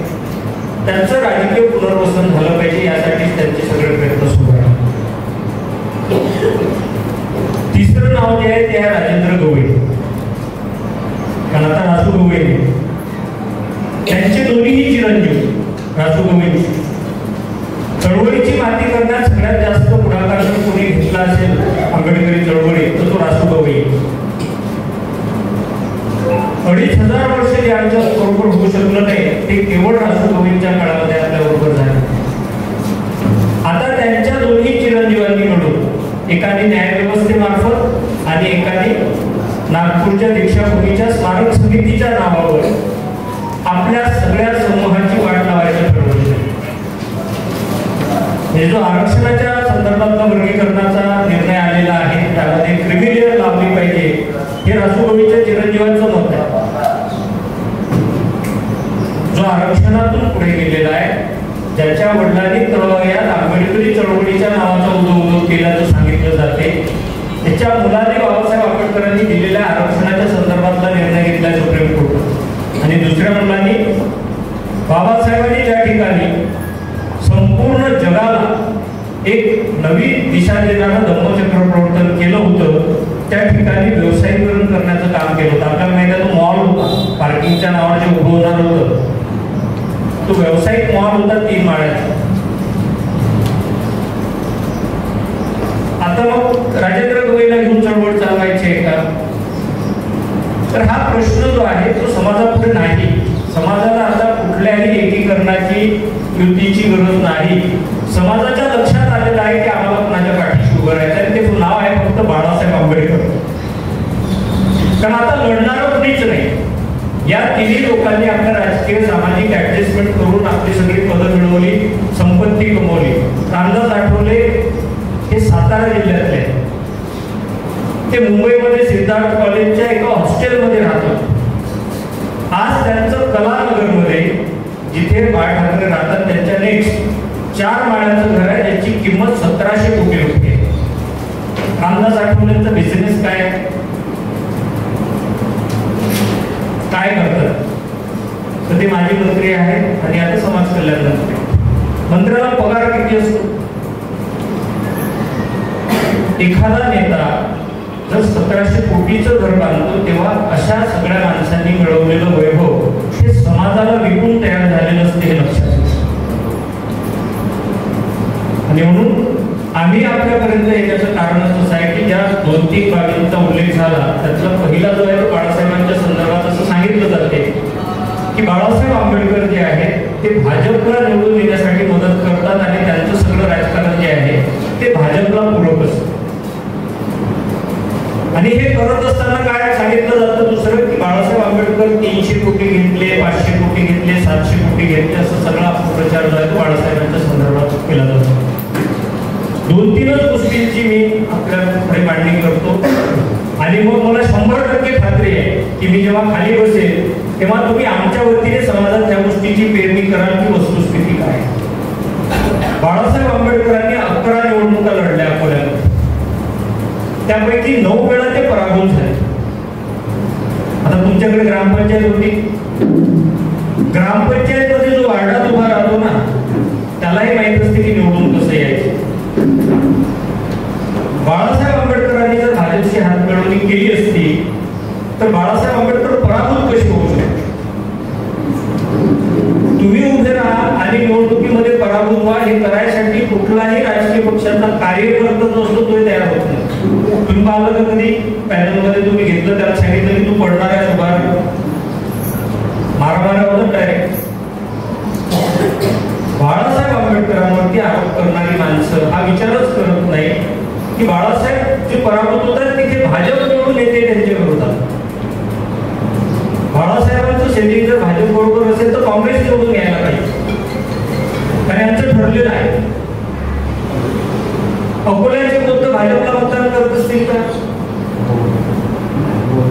त्यांचं राजकीय पुनर्वसन झालं पाहिजे, यासाठीच त्यांचे सगळे प्रयत्न सुरू आहेत. तिसरं नाव जे आहे ते आहे राजेंद्र गवई. कारण आता राजू गवई त्यांचे दोन्हीही चिरंजीव राजू गवई. चळवळीची माती करण्यात सगळ्यात जास्त पुढाकार कोणी घेतला असेल आंबेडकरी चळवळी तर तो राजू गवई. 2500 वर्ष जे आमच्या बरोबर होऊ शकलं नाही ते केवळ राजू गवईंच्या काळामध्ये आपल्या बरोबर झालं. आता त्यांच्या दोन्ही चिरंजीवांनी मिळून एकाने न्यायव्यवस्थेमार्फत आणि एकाने नागपूरच्या दीक्षाभूमीच्या स्मारक समितीच्या नावावर आपल्या सगळ्या समूहाची वाट लावायचं ठरवलं. हे जो आरक्षणाच्या संदर्भातला वर्गीकरणाचा निर्णय आलेला आहे त्यामध्ये क्रिमिलेअर लावली पाहिजे हे राजू गवईच्या चिरंजीवांचं मत आहे. जो आरक्षणातून पुढे गेलेला आहे ज्याच्या वडिलांनी तळवयात आंबेडकरी चळवळीच्या नावाचा उदो केल्याचं सांगितलं जाते, त्याच्या मुलाने बाबासाहेब आंबेडकरांनी दिलेल्या आरक्षणाच्या संदर्भातला निर्णय घेतला सुप्रीम कोर्ट, आणि दुसऱ्या मुलांनी बाबासाहेबांनी ज्या ठिकाणी संपूर्ण जगाला एक नवी दिशा देणारं धम्मचक्र प्रवर्तन केलं होतं, त्या ठिकाणी व्यवसायीकरण करण्याचं काम केलं होतं. आपल्याला माहिती आहे, तो मॉल होता, पार्किंगच्या नावाने जे उभं होणार होतं, तो व्यावसायिक मॉल होता 3 माळ्याचा. आता मग राजेंद्र गवईला घेऊन चळवळ चालवायची आहे का? तर हा प्रश्न जो आहे तो समाजापुढे नाही. समाजाला आता कुठल्याही एकीकरणाची, युतीची गरज नाही. समाजाच्या लक्षात आलेलं आहे की आम्हाला कुणाच्या पाठीशी उभं राहायचं आहे, ते नाव आहे फक्त बाळासाहेब आंबेडकर. कारण आता लढणारं कुणीच नाही. या तिन्ही लोकांनी आपल्या राजकीय सामाजिक ऍडजस्टमेंट करून आपली सगळी पदं मिळवली, संपत्ती कमवली. रामदास आठवले हे सातारा जिल्ह्यातले, ते मुंबईमध्ये सिद्धार्थ कॉलेजच्या एका हॉस्टेलमध्ये राहतात. आज त्यांचं कलानगरमध्ये, जिथे बाळ ठाकरे राहतात, त्यांच्या नेक्स्ट 4 माळ्याचं घर आहे, ज्याची किंमत 1700 कोटी रुपये. रामदास आठवलेंचा बिझनेस काय करतात? तर ते माजी मंत्री आहेत आणि आता समाज कल्याण मंत्री. मंत्र्याला पगार किती असतो? एखादा नेता जर 1700 कोटीचं घर बांधतो, तेव्हा अशा सगळ्या माणसांनी मिळवलेलं वैभव हे समाजाला विकून तयार झालेलं असते, हे लक्षात. आणि म्हणून आम्ही आपल्यापर्यंत येण्याचं कारणच असं आहे की ज्या 2-3 बाबींचा उल्लेख झाला, त्यातला पहिला जो आहे तो बाळासाहेबांच्या संदर्भात असं सांगितलं जाते की बाळासाहेब आंबेडकर जे आहेत ते भाजपला निवडून येण्यासाठी मदत करतात आणि त्यांचं सगळं राजकारण जे आहे ते भाजपला पूरक असतं. आणि हे करत असताना काय सांगितलं जातं दुसरं की बाळासाहेब आंबेडकर 300 कोटी घेतले, 500 कोटी घेतले, 700 कोटी घेतले, असं सगळा अपप्रचार जो आहे तो बाळासाहेबांच्या संदर्भात केला जातो. 2-3 गोष्टींची मी आपल्याकडे मांडणी करतो आणि मग मला 100% खात्री आहे की मी जेव्हा खाली बसेल तेव्हा तुम्ही आमच्या वतीने समाजात त्या गोष्टीची पेरणी कराल की वस्तुस्थिती काय. बाळासाहेब आंबेडकरांनी 11 निवडणुका लढल्या अकोल्यात, त्यापैकी 9 वेळा ते पराभूत झाले. आता तुमच्याकडे ग्रामपंचायत होती, ग्रामपंचायत मध्ये जो वार्डात उभा राहतो ना, त्यालाही माहित असते की निवडून कसं यायचं. बाळासाहेब आंबेडकरांनी जर भाजपची हातमिळवणी केली असती तर बाळासाहेब आंबेडकर पराभूत कशी होऊ शकते? तुम्ही उभे राहा आणि निवडणुकीमध्ये पराभूत व्हा, हे करायसाठी कुठलाही राजकीय पक्षाचा कार्यकर्ता जो असतो तो तयार होत नाही. तुम्ही पाहिलं का कधी पॅनलमध्ये तुम्ही घेतलं, त्याला सांगितलं की तू पडणार आहे, उभा मारामारा होतं डायरेक्ट. बाळासाहेब आंबेडकरांवरती आरोप करणारी माणसं हा विचारच करत नाही की बाळासाहेब जे पराभूत होतात तिथे भाजप निवडून येते त्यांच्या विरोधात. बाळासाहेबांचं सेटिंग जर भाजप बरोबर असेल तर काँग्रेस निवडून यायला पाहिजे, कारण यांचं ठरलेलं आहे. अकोल्याचे मुद्दे भाजपला मतदान करत असतील का?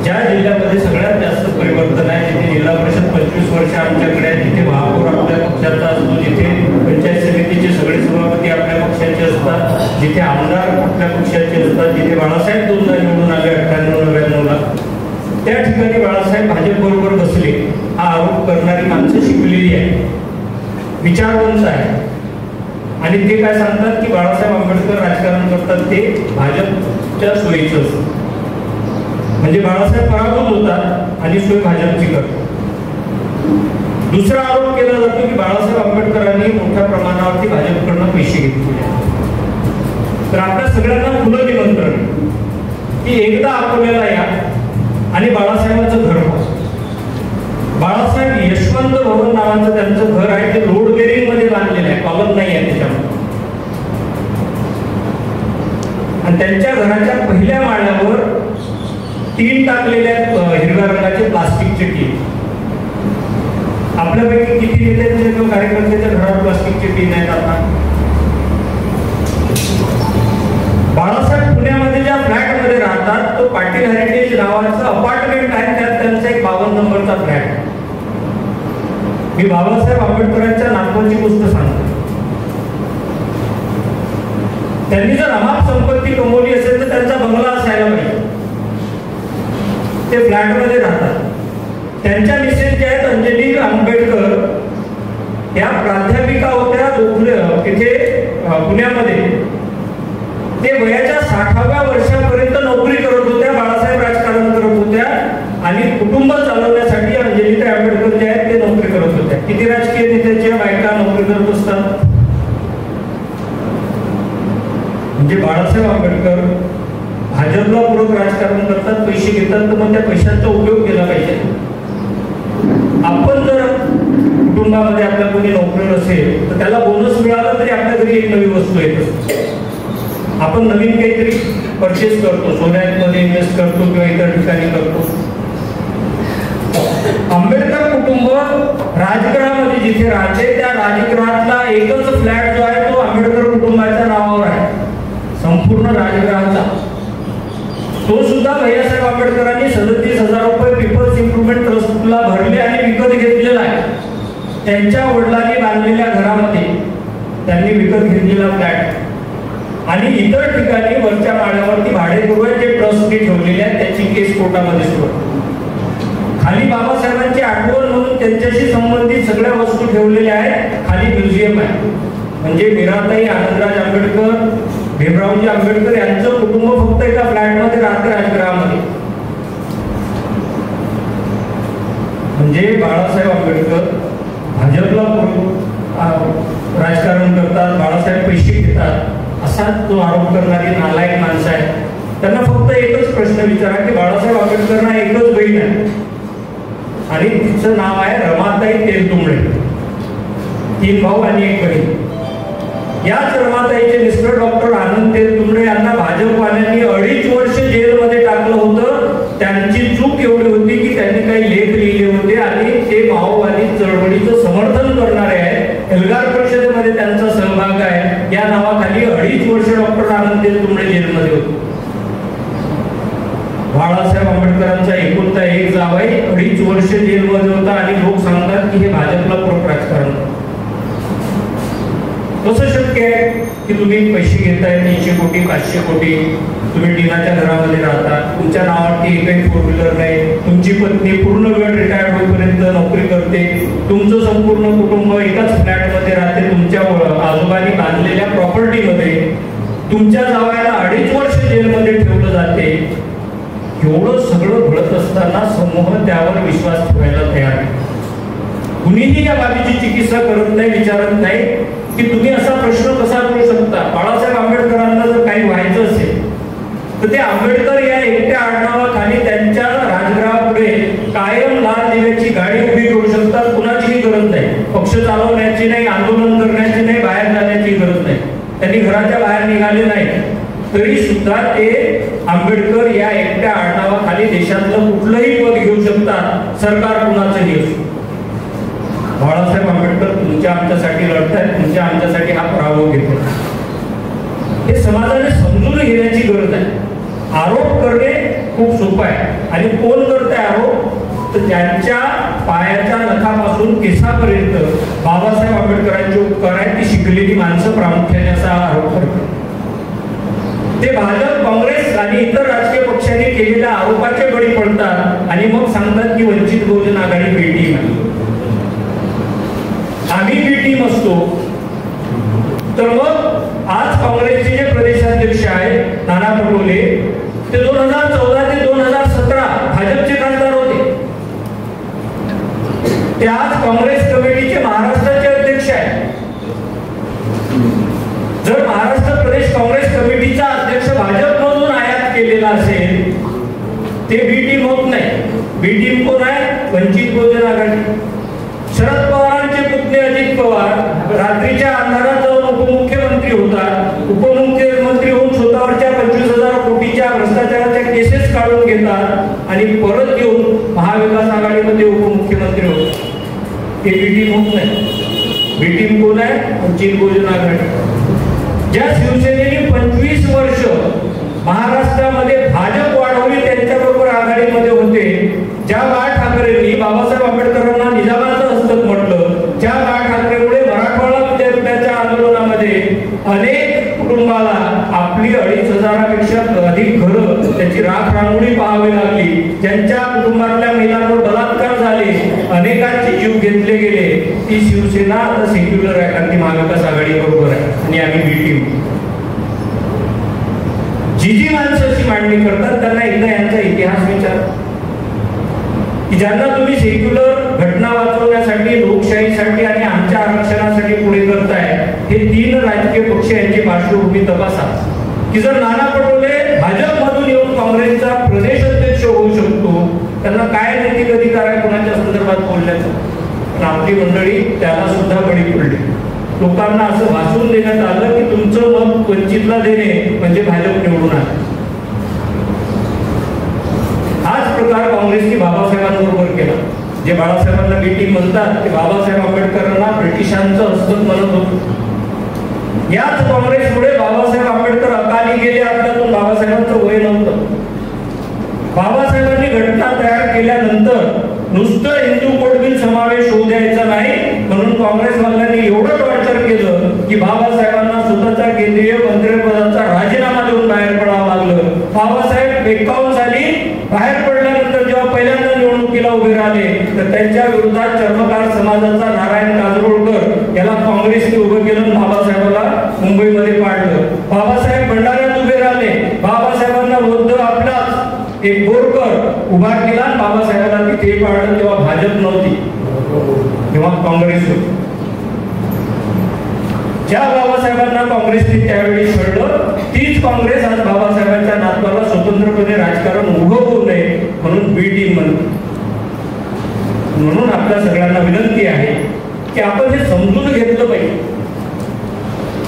ज्या जिल्ह्यामध्ये सगळ्यात जास्त परिवर्तन आहे, जिथे जिल्हा परिषद 25 वर्ष आमच्याकडे आहे, जिथे महापौर आपल्या पक्षाचा असतो, जिथे पंचायत समितीचे सगळे सभापती आपल्या पक्षाचे असतात, जिथे आमदार आपल्या पक्षाचे असतात, जिथे बाळासाहेब 2दा निवडून आले 98-99ला, त्या ठिकाणी बाळासाहेब भाजप बरोबर बसले. हा आरोप करणारी माणसं शिकलेली आहे, विचारवंत आहे, आणि ते काय सांगतात की बाळासाहेब आंबेडकर राजकारण करतात ते भाजपच्या सोयीचं असतं. म्हणजे बाळासाहेब पराभूत होतात आणि सोय भाजपची करतात. दुसरा आरोप केला जातो की बाळासाहेब आंबेडकरांनी मोठ्या प्रमाणावरती भाजपकडनं पैसे घेतले. तर आपल्या सगळ्यांना खुलं निमंत्रण की एकदा अकोल्याला या आणि बाळासाहेबांचं घर पहा. बाळासाहेब यशवंत भवन नावाचं त्यांचं घर आहे, ते रोड बेरिंग मध्ये बांधलेलं आहे, कॉलम नाही आहे त्याच्यामध्ये. आणि त्यांच्या घराच्या पहिल्या माळ्यावर 3 टाकलेल्या हिरव्या रंगाचे प्लास्टिकचे टीन. आपल्यापैकी किती नेत्यांचे किंवा कार्यकर्त्याच्या घरावर प्लास्टिकचे टीन आहेत आता? बाळासाहेब पुण्यामध्ये ज्या फ्लॅट मध्ये राहतात तो पाटील हेरिटेज नावाचं अपार्टमेंट आहे, त्यात त्यांचा एक 52 नंबरचा फ्लॅट. मी बाबासाहेब आंबेडकरांच्या नातवाची गोष्ट सांगतो. त्यांनी जर अमाप संपत्ती कमवली असेल तर त्यांचा बंगला असायला पाहिजे. ते फ्लॅटमध्ये राहतात. त्यांच्या मिसेस ज्या आहेत अंजली आंबेडकर, या प्राध्यापिका होत्या तिथे पुण्यामध्ये. ते वयाच्या 60व्या वर्षापर्यंत नोकरी करत होत्या. बाळासाहेब राजकारण करत होत्या आणि कुटुंब चालवण्यासाठी अंजलीताई आंबेडकर जे आहेत ते नोकरी करत होत्या. किती राजकीय नेत्यांच्या बायका नोकरी करत असतात. म्हणजे बाळासाहेब आंबेडकर भाजपला पूरक राजकारण करतात, पैसे घेतात, तर मग त्या पैशांचा उपयोग केला पाहिजे. आपण जर कुटुंबामध्ये आपल्या कोणी नोकरी नसेल तर त्याला बोनस मिळाला तरी आपल्या घरी एक नवी वस्तू येत असते. आपण नवीन काहीतरी परचेस करतो, सोन्यामध्ये इन्व्हेस्ट करतो किंवा इतर ठिकाणी करतो. आंबेडकर कुटुंब राजगृहामध्ये जिथे राहते त्या राजगृहातला एकच फ्लॅट जो आहे तो आंबेडकर कुटुंबाच्या नावावर आहे, संपूर्ण राजगृहाचा. तो सुद्धा भैयासाहेब आंबेडकरांनी 37,000 रुपये पीपल्स इम्प्रुव्हमेंट ट्रस्टला भरले आणि विकत घेतलेला आहे. त्यांच्या वडिलांनी बांधलेल्या घरामध्ये त्यांनी विकत घेतलेला फ्लॅट आणि इतर ठिकाणी वरच्या माळ्यावरती भाडेकरू जे ट्रस्टने ठेवलेले आहेत त्याची केस कोर्टामध्ये सुरू. खाली बाबासाहेबांची आठवण म्हणून त्यांच्याशी संबंधित सगळ्या वस्तू ठेवलेल्या आहेत. खाली म्युझियम आहे. म्हणजे मीराताई आनंदराज आंबेडकर, भीमरावजी आंबेडकर यांचं कुटुंब फक्त एका फ्लॅटमध्ये राहते राजगृहामध्ये. म्हणजे बाळासाहेब आंबेडकर भाजपला राजकारण करतात, बाळासाहेब पैसे घेतात असा जो आरोप करणारी नालायक माणसं आहे. त्यांना फक्त एकच प्रश्न विचारा की बाळासाहेब आंबेडकरांना एकच बहीण आहे आणि तिचं नाव आहे रमाताई तेलतुंबडे. 3 भाऊ आणि 1 बहीण. याच रमाताईचे मिस्टर डॉक्टर आनंद तेलतुंबडे यांना भाजपवाल्यांनी 2.5 वर्ष जेलमध्ये टाकलं होतं. त्यांची चूक एवढी होती की त्यांनी काही लेख लिहिले होते आणि ते माओवादी चळवळीचं समर्थन करणारे आहेत. एल्गार परिषदेमध्ये त्यांचा सहभाग आहे. या नावाखाली 2.5 वर्ष डॉक्टर आनंद तेलतुंबडे जेलमध्ये होते. बाळासाहेब आंबेडकरांचा एकुलता एक जावई 2.5 वर्ष जेलमध्ये होता आणि लोक सांगतात की हे भाजपला पूरक राजकारण. कसं शक्य आहे की तुम्ही पैसे घेताय 300 कोटी 500 कोटी, तुम्ही टिनाच्या घरामध्ये राहता, तुमच्या नावावरती एकही 4 व्हीलर नाही, तुमची पत्नी पूर्ण वेळ रिटायर्ड होईपर्यंत नोकरी करते, तुमचं संपूर्ण कुटुंब एकाच फ्लॅटमध्ये राहते, तुमच्या आजोबांनी बांधलेल्या प्रॉपर्टीमध्ये, तुमच्या जावयाला 2.5 वर्ष जेलमध्ये ठेवलं जाते. एवढं सगळं घडत असताना समूह त्यावर विश्वास ठेवायला तयार आहे. कुणीही या बाबीची चिकित्सा करत नाही, विचारत नाही की तुम्ही असा प्रश्न कसा करू शकता. बाळासाहेब आंबेडकरांना जर काही व्हायचं असेल तर ते आंबेडकर या एकट्या आडनावाखाली त्यांच्या राजगृहापुढे कायम लाल दिव्याची गाडी उभी करू शकतात. कुणाचीही गरज नाही, पक्ष चालवण्याची नाही, आंदोलन करण्याची नाही, बाहेर जाण्याची गरज नाही. त्यांनी घराच्या बाहेर निघाले नाही तरी सुद्धा ते आंबेडकर या एकट्या आडनावाखाली देशातलं कुठलंही पद घेऊ शकतात, सरकार कुणाचंही असो. बाळासाहेब आंबेडकर तुमच्या आमच्यासाठी लढतायत, तुमच्या आमच्यासाठी हा पराभव घेतात. हे समाजाने समजून घेण्याची गरज आहे. आरोप करणे खूप सोपं आहे आणि कोण करते आरोप तर ज्यांच्या पायाच्या नखापासून केसापर्यंत बाबासाहेब आंबेडकरांचे उपकार आहेत ती शिकलेली माणसं प्रामुख्याने असा आरोप करतात. ते भाजप, काँग्रेस आणि इतर राजकीय पक्षांनी केलेल्या आरोपाचे बळी पडतात आणि मग सांगतात की वंचित बहुजन आघाडी बी टीम आहे. आम्ही बी टीम असतो तर मग आज काँग्रेसचे जे प्रदेशाध्यक्ष आहेत नाना पटोले ते 2014 ते 2017 भाजपचे खासदार होते. ते आज काँग्रेस कमिटीचे महाराष्ट्राचे अध्यक्ष आहेत. जर महाराष्ट्र प्रदेश काँग्रेस कमिटीचा अध्यक्ष भाजपमधून आयात केलेला असेल ते बी टीम होत नाही. बी टीम कोण आहे? वंचित बहुजन आघाडी. शरद पवारांचे पुतणे अजित पवार रात्रीच्या अंधारात जाऊन उपमुख्यमंत्री होतात. उपमुख्यमंत्री होऊन स्वतःवरच्या 25,000 कोटीच्या भ्रष्टाचाराच्या केसेस काढून घेतात आणि परत येऊन महाविकास आघाडीमध्ये उपमुख्यमंत्री होतात. हे बी टीम होत नाही. बी टीम कोण आहे? वंचित बहुजन आघाडी. ज्या शिवसेनेने 25 वर्ष महाराष्ट्रामध्ये भाजप वाढवली त्यांच्याबरोबर आघाडीमध्ये होते, ज्या बाळ ठाकरेंनी बाबासाहेब आंबेडकरांना निजामाचं हस्तक म्हटलं, ज्या बाळ ठाकरेमुळे मराठवाडा विद्यापीठाच्या आंदोलनामध्ये अनेक कुटुंबाला जीव घेतले गेले ती शिवसेना आता सेक्युलर आहे, कारण ती महाविकास आघाडी बरोबर आहे आणि आम्ही बी टीम. जी माणसं अशी मांडणी करतात त्यांना एकदा यांचा इतिहास विचार, की ज्यांना तुम्ही सेक्युलर घटना वाचवण्यासाठी, लोकशाहीसाठी आणि आमच्या आरक्षणासाठी पुढे करताय, हे 3 राजकीय पक्ष यांची पार्श्वभूमी तपासा. की जर नाना पटोले भाजपमधून येऊन काँग्रेसचा प्रदेश अध्यक्ष होऊ शकतो, त्यांना काय नैतिक अधिकार आहे कोणाच्या संदर्भात बोलण्याचं? पण आपली मंडळी त्याला सुद्धा बळी पडली. लोकांना असं भासून देण्यात आलं की तुमचं मत वंचितला देणे म्हणजे भाजप निवडून आले. हाच प्रकार काँग्रेसने बाबासाहेबांबरोबर केला. जे बाळासाहेबांना बीटी म्हणतात ते बाबासाहेब आंबेडकरांना ब्रिटिशांचं हस्तक म्हणत होतं. याच काँग्रेसमुळे बाबासाहेब आंबेडकर अकाली गेले. आपल्यातून बाबासाहेबांचं वय नव्हतं. बाबासाहेबांनी घटना तयार केल्यानंतर नुसतं हिंदू कोड बिल समावेश होऊ द्यायचा नाही म्हणून काँग्रेसवाल्यांनी एवढं टॉर्चर केलं की बाबासाहेबांना स्वतःचा केंद्रीय मंत्रिपदाचा राजीनामा देऊन बाहेर पडावं लागलं. बाबासाहेब 51 साली बाहेर पडल्यानंतर जेव्हा पहिल्यांदा निवडणुकीला उभे राहिले तर त्यांच्या विरोधात चर्मकार समाजाचा नारायण काजरोळकर याला काँग्रेसने उभं केलं, बाबासाहेबाला मुंबईमध्ये पाडलं. बाबासाहेब भंडाऱ्यात उभे राहिले. बाबासाहेबांना वृद्ध आपलाच एक बोरकर उभा केला, बाबासाहेबांना तिथे पाडलं. तेव्हा भाजप नव्हती, तेव्हा काँग्रेस होती. ज्या बाबासाहेबांना काँग्रेसने त्यावेळी छळलं तीच काँग्रेस आज बाबासाहेबांच्या नातवाला स्वतंत्रपणे राजकारण उभं होऊ नये म्हणून बी टीम म्हणते. म्हणून आपल्या सगळ्यांना विनंती आहे की आपण हे समजून घेतलं पाहिजे.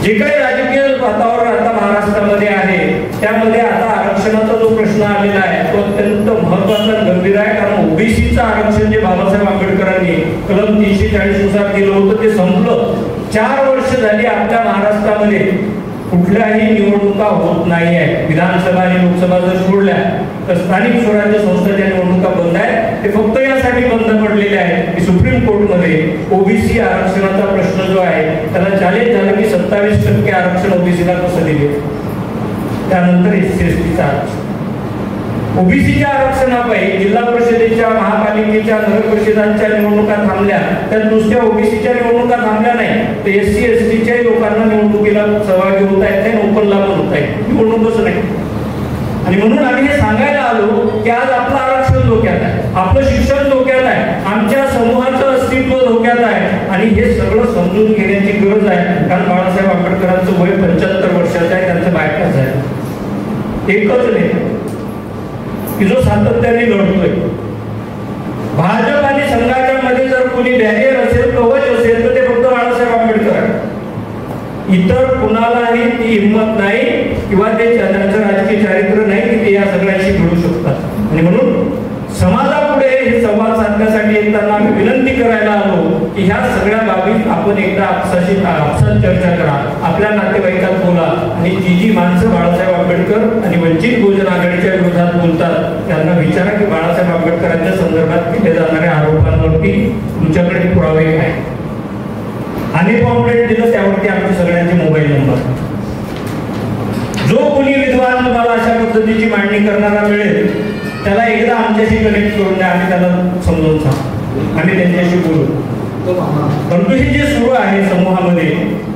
जे काही राजकीय वातावरण आता महाराष्ट्रामध्ये आहे त्यामध्ये आता आरक्षणाचा जो प्रश्न आलेला आहे तो अत्यंत महत्वाचा गंभीर आहे. कारण ओबीसीचं आरक्षण जे बाबासाहेब आंबेडकरांनी कलम 340 नुसार केलं होतं ते संपलं. 4 वर्ष झाली आपल्या महाराष्ट्रामध्ये कुठल्याही निवडणुका होत नाही आहे. विधानसभा आणि लोकसभा जर सोडल्या तर स्थानिक स्वराज्य संस्थांच्या निवडणुका बंद आहेत. ते फक्त यासाठी बंद पडलेले आहेत की सुप्रीम कोर्टमध्ये ओबीसी आरक्षणाचा प्रश्न जो आहे त्याला चॅलेंज झालं की 27% आरक्षण ओबीसीला कसं दिले. त्यानंतर SC/STचं आरक्षण, ओबीसीच्या आरक्षणापायी जिल्हा परिषदेच्या, महापालिकेच्या, नगर परिषदांच्या निवडणुका थांबल्या. त्यात नुसत्या ओबीसीच्या निवडणुका थांबल्या नाही तर SC/STच्या लोकांना निवडणुकीला सहभागी होता येत नाही, ओपनला पण होता येत निवडणूकच नाही. आणि म्हणून आम्ही हे सांगायला आलो की आज आपलं आरक्षण धोक्यात आहे, आपलं शिक्षण धोक्यात आहे, आमच्या समूहाचं अस्तित्व धोक्यात आहे आणि हे सगळं समजून घेण्याची गरज आहे. कारण बाळासाहेब आंबेडकरांचं वय 75 वर्षाचं आहे, त्यांचं बायकाच आहे. एकच नाही की जो सातत्याने लढतोय. भाजप आणि संघाच्या मध्ये जर कोणी बॅरियर असेल, कवच असेल तर ते फक्त बाळासाहेब आंबेडकर आहे. इतर कुणालाही ती हिंमत नाही किंवा ते त्यांचं राजकीय चारित्र्य नाही की ते या सगळ्यांशी मिळू शकतात. आणि म्हणून समाजापुढे हे संवाद साधण्यासाठी येताना आम्ही विनंती करायला आलो की ह्या सगळ्या बाबीत आपण एकदा आपसात चर्चा करा, आपल्या नातेवाईकात बोला आणि जी माणसं बाळासाहेब आंबेडकर आणि वंचित बहुजन आघाडीच्या विरोधात बोलतात त्यांना विचारा की बाळासाहेब आंबेडकरांच्या संदर्भात केले जाणाऱ्या आरोपांवरती तुमच्याकडे पुरावे काय. आणि पॉम्पलेट दिलं त्यावरती आमचे सगळ्यांचे मोबाईल नंबर. जो कोणी विद्वान तुम्हाला अशा पद्धतीची मांडणी करणारा मिळेल त्याला एकदा आमच्याशी कनेक्ट करून द्या, आम्ही त्याला समजावून सांगू, आम्ही त्यांच्याशी बोलू. परंतु हे जे सुरू आहे समूहामध्ये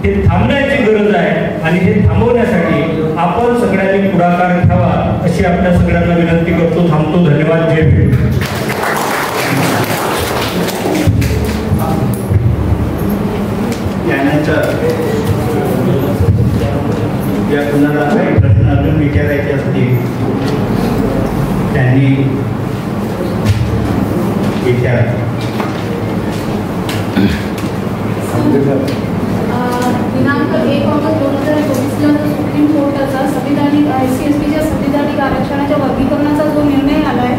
हे थांबण्याची गरज आहे आणि हे थांबवण्यासाठी आपण सगळ्यांनी पुढाकार घ्यावा अशी आपल्या सगळ्यांना विनंती करतो. थांबतो. धन्यवाद. जय भीम. त्यानंतर या कुणाला काही प्रश्न अजून विचारायचे असतील त्यांनी विचारायचे. दिनांक 1 ऑगस्ट 2024 ला सुप्रीम कोर्टाचा संविधानिक SC/STच्या संविधानिक आरक्षणाच्या वर्गीकरणाचा जो निर्णय आला आहे